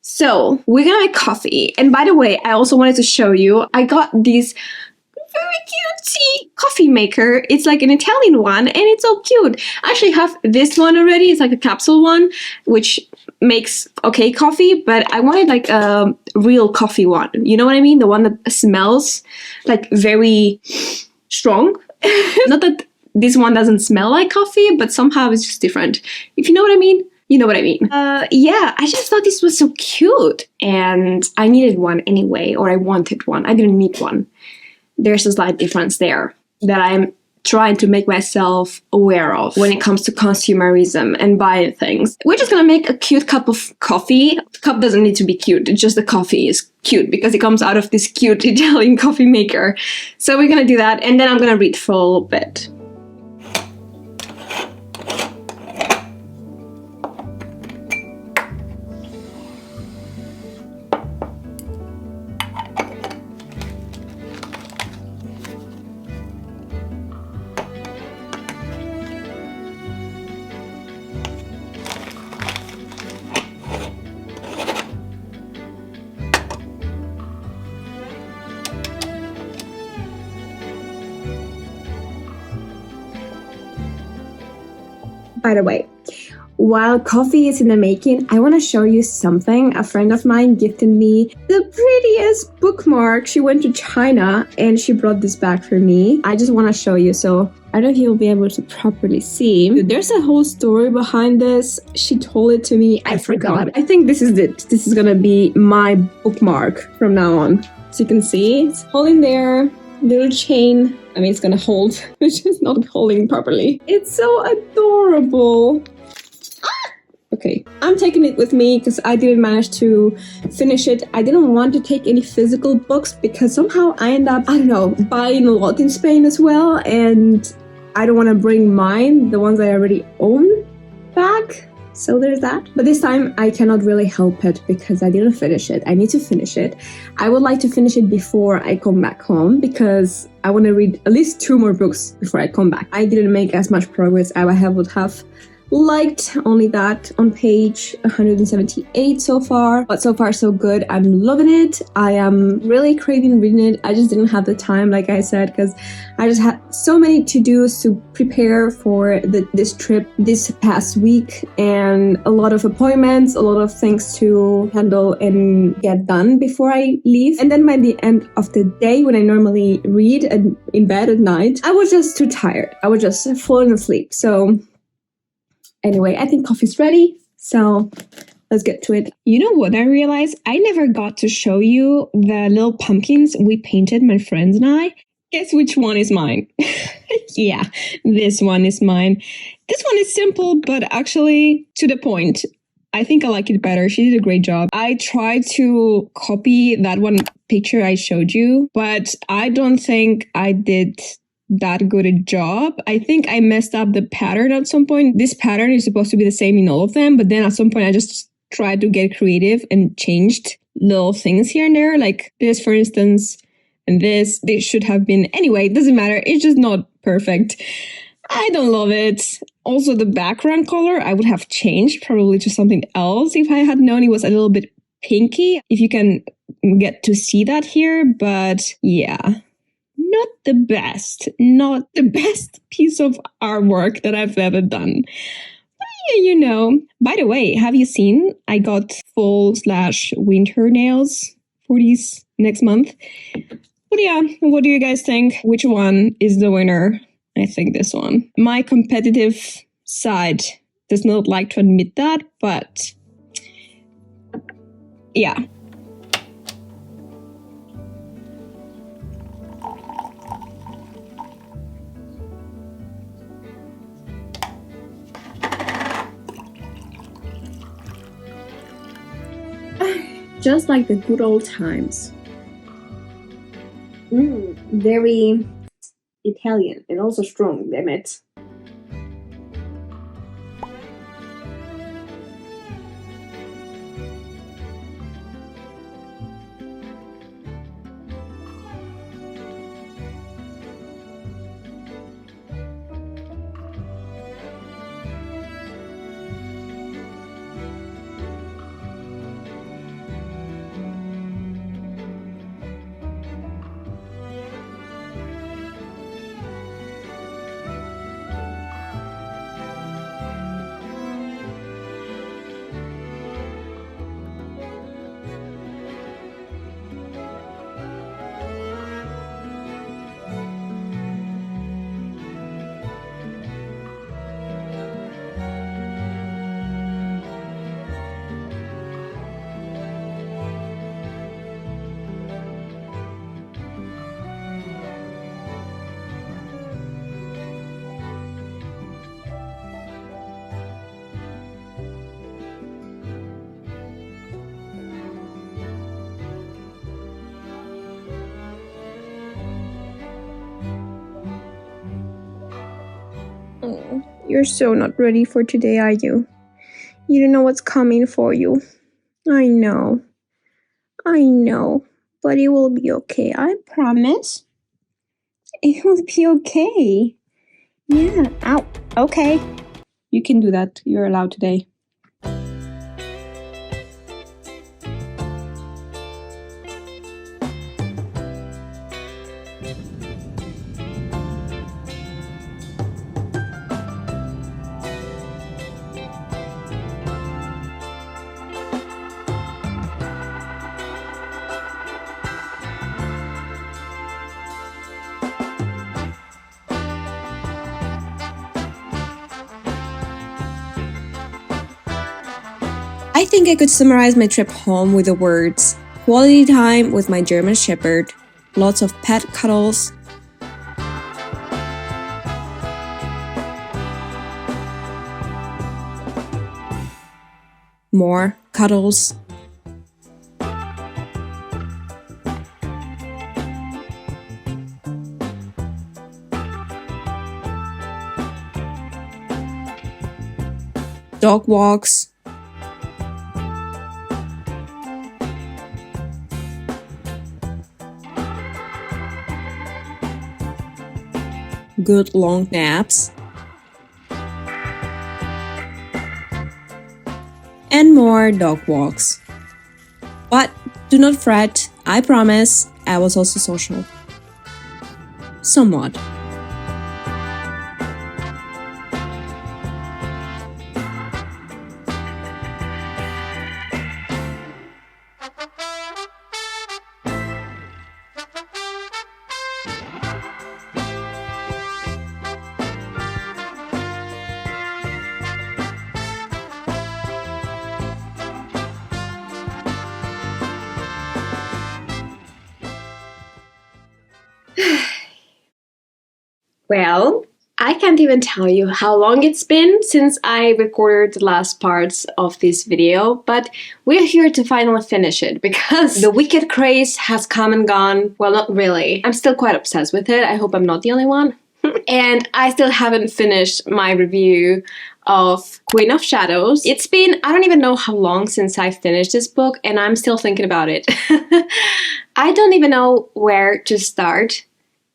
So we're gonna make coffee. And by the way, I also wanted to show you, I got this very cutesy coffee maker. It's like an Italian one and it's so cute. I actually have this one already. It's like a capsule one, which makes okay coffee, but I wanted like a real coffee one. You know what I mean? The one that smells like very strong. Not that this one doesn't smell like coffee, but somehow it's just different. If you know what I mean, you know what I mean. Yeah, I just thought this was so cute. And I needed one anyway, or I wanted one. I didn't need one. There's a slight difference there that I'm trying to make myself aware of when it comes to consumerism and buying things. We're just gonna make a cute cup of coffee. The cup doesn't need to be cute, it's just the coffee is cute because it comes out of this cute Italian coffee maker. So we're gonna do that, and then I'm gonna read for a little bit. By the way, while coffee is in the making, I want to show you something. A friend of mine gifted me the prettiest bookmark. She went to China and she brought this back for me. I just want to show you, so I don't know if you'll be able to properly see. There's a whole story behind this. She told it to me. I forgot. I think this is it. This is gonna be my bookmark from now on. So you can see, it's holding there, little chain. I mean, it's gonna hold, which is not holding properly. It's so adorable. Okay, I'm taking it with me because I didn't manage to finish it. I didn't want to take any physical books because somehow I end up, I don't know, buying a lot in Spain as well. And I don't want to bring mine, the ones I already own, back. So there's that. But this time I cannot really help it because I didn't finish it. I need to finish it. I would like to finish it before I come back home because I want to read at least 2 more books before I come back. I didn't make as much progress as I would have liked, only that on page 178 so far, but so far so good. I'm loving it. I am really craving reading it. I just didn't have the time, like I said, because I just had so many to-dos to prepare for this trip this past week, and a lot of appointments, a lot of things to handle and get done before I leave. And then by the end of the day, when I normally read in bed at night, I was just too tired. I was just falling asleep. So anyway, I think coffee's ready, so let's get to it. You know what I realized? I never got to show you the little pumpkins we painted, my friends and I. Guess which one is mine? Yeah, this one is mine. This one is simple, but actually to the point. I think I like it better. She did a great job. I tried to copy that one picture I showed you, but I don't think I did that good a job. I think I messed up the pattern at some point. This pattern is supposed to be the same in all of them, but then at some point I just tried to get creative and changed little things here and there, like this, for instance, and this should have been, anyway, it doesn't matter. It's just not perfect. I don't love it. Also, the background color I would have changed probably to something else if I had known it was a little bit pinky, if you can get to see that here, but yeah. Not the best piece of artwork that I've ever done. But yeah, you know. By the way, have you seen I got fall/winter nails for these next month? But yeah, what do you guys think? Which one is the winner? I think this one. My competitive side does not like to admit that, but Yeah. Just like the good old times. Very Italian and also strong, damn it. Oh, you're so not ready for today, are you? You don't know what's coming for you. I know. But it will be okay, I promise. It will be okay. Yeah. Ow. Okay. You can do that. You're allowed today. I think I could summarize my trip home with the words quality time with my German Shepherd, lots of pet cuddles, more cuddles, dog walks, good long naps, and more dog walks. But do not fret, I promise I was also social. Somewhat. Well, I can't even tell you how long it's been since I recorded the last parts of this video, but we're here to finally finish it because the Wicked craze has come and gone. Well, not really. I'm still quite obsessed with it. I hope I'm not the only one. And I still haven't finished my review of Queen of Shadows. It's been, I don't even know how long since I finished this book, and I'm still thinking about it. I don't even know where to start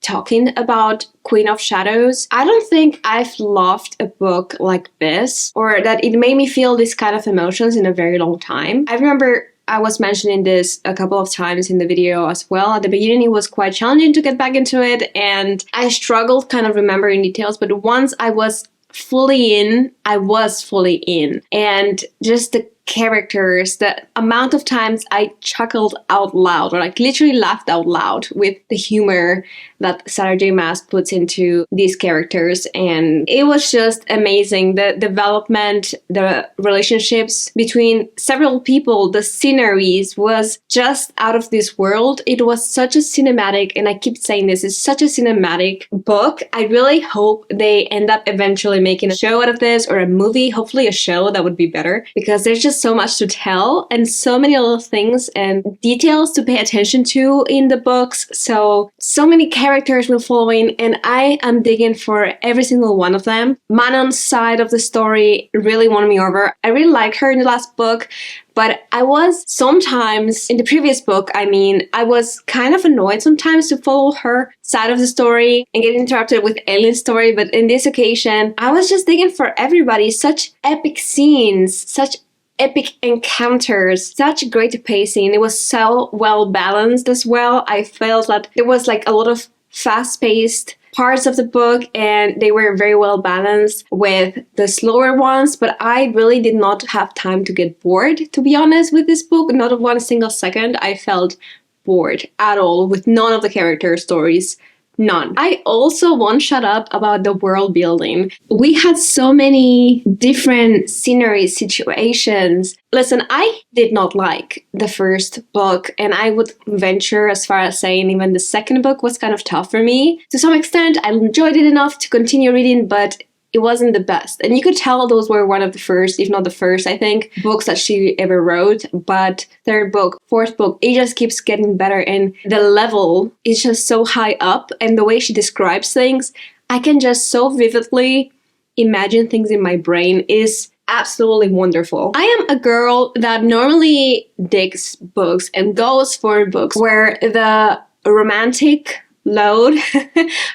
talking about Queen of Shadows. I don't think I've loved a book like this, or that it made me feel this kind of emotions in a very long time. I remember I was mentioning this a couple of times in the video as well. At the beginning, it was quite challenging to get back into it, and I struggled kind of remembering details, but once I was fully in, I was fully in. And just the characters, the amount of times I chuckled out loud, or like literally laughed out loud with the humor that Sarah J. Maas puts into these characters. And it was just amazing. The development, the relationships between several people, the sceneries was just out of this world. It was such a cinematic, and I keep saying this, it's such a cinematic book. I really hope they end up eventually making a show out of this, or a movie, hopefully a show. That would be better, because there's just so much to tell and so many little things and details to pay attention to in the books. So many characters we're following, and I am digging for every single one of them. Manon's side of the story really won me over. I really liked her in the last book, but I was sometimes, in the previous book, I was kind of annoyed sometimes to follow her side of the story and get interrupted with Aileen's story. But in this occasion, I was just digging for everybody. Such epic scenes, such epic encounters, such great pacing. It was so well balanced as well. I felt that there was like a lot of fast-paced parts of the book, and they were very well balanced with the slower ones, but I really did not have time to get bored, to be honest, with this book. Not one single second I felt bored at all with none of the character stories. None. I also won't shut up about the world building. We had so many different scenery situations. Listen, I did not like the first book, and I would venture as far as saying even the second book was kind of tough for me. To some extent, I enjoyed it enough to continue reading, but it wasn't the best. And you could tell those were one of the first, if not the first, I think, books that she ever wrote. But third book, fourth book, it just keeps getting better. And the level is just so high up. And the way she describes things, I can just so vividly imagine things in my brain. Is absolutely wonderful. I am a girl that normally digs books and goes for books where the romantic load,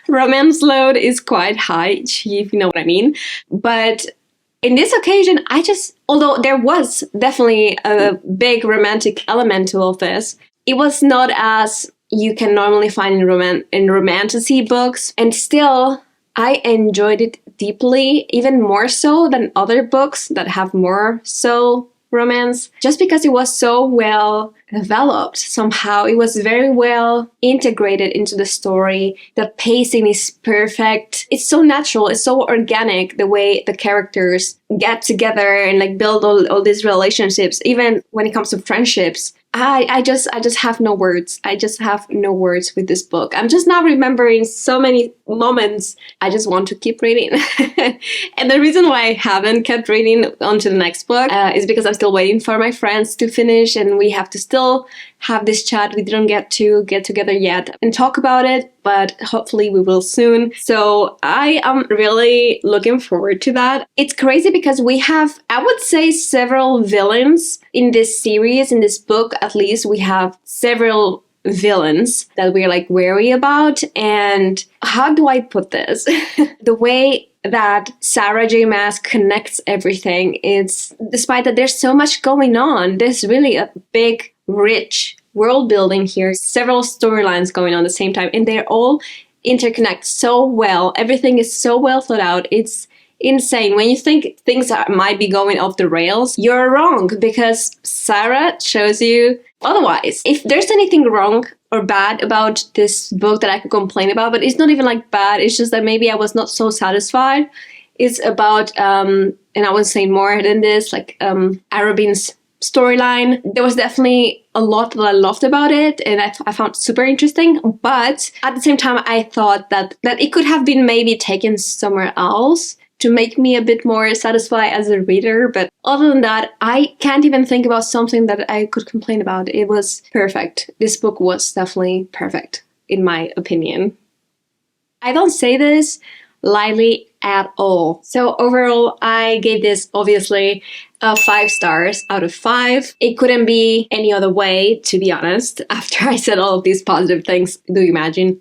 romance load is quite high, if you know what I mean. But in this occasion, although there was definitely a big romantic element to all this, it was not as you can normally find in romantasy books. And still, I enjoyed it deeply, even more so than other books that have more so romance, just because it was so well developed somehow. It was very well integrated into the story. The pacing is perfect. It's so natural. It's so organic, the way the characters get together and like build all these relationships, even when it comes to friendships. I just have no words. I just have no words with this book. I'm just now remembering so many moments. I just want to keep reading. And the reason why I haven't kept reading on to the next book is because I'm still waiting for my friends to finish, and we have to still have this chat. We didn't get together yet and talk about it, but hopefully we will soon. So I am really looking forward to that. It's crazy because we have, I would say, several villains in this series, in this book at least. We have several villains that we're like wary about. And how do I put this? The way that Sarah J. Maas connects everything, it's, despite that there's so much going on, there's really a big, rich world building here, several storylines going on at the same time, and they're all interconnect so well. Everything is so well thought out. It's insane. When you think things might be going off the rails, you're wrong, because Sarah shows you otherwise. If there's anything wrong or bad about this book that I could complain about, but it's not even like bad, it's just that maybe I was not so satisfied. It's about, and I was saying more than this, like Arobin's storyline. There was definitely a lot that I loved about it, and I found super interesting, but at the same time I thought that it could have been maybe taken somewhere else to make me a bit more satisfied as a reader. But other than that, I can't even think about something that I could complain about. It was perfect. This book was definitely perfect, in my opinion. I don't say this lightly at all. So overall, I gave this obviously 5 stars out of 5. It couldn't be any other way, to be honest. After I said all of these positive things, do you imagine?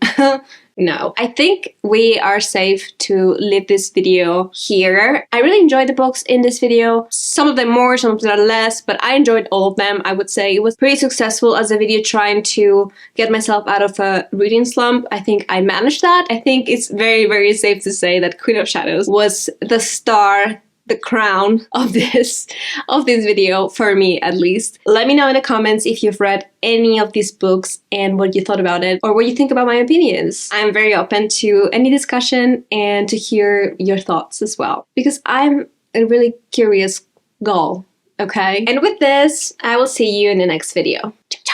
No. I think we are safe to leave this video here. I really enjoyed the books in this video. Some of them more, some of them less, but I enjoyed all of them. I would say it was pretty successful as a video trying to get myself out of a reading slump. I think I managed that. I think it's very, very safe to say that Queen of Shadows was the star the crown of this video, for me at least. Let me know in the comments if you've read any of these books and what you thought about it, or what you think about my opinions. I'm very open to any discussion and to hear your thoughts as well, because I'm a really curious girl, okay? And with this, I will see you in the next video. Ciao.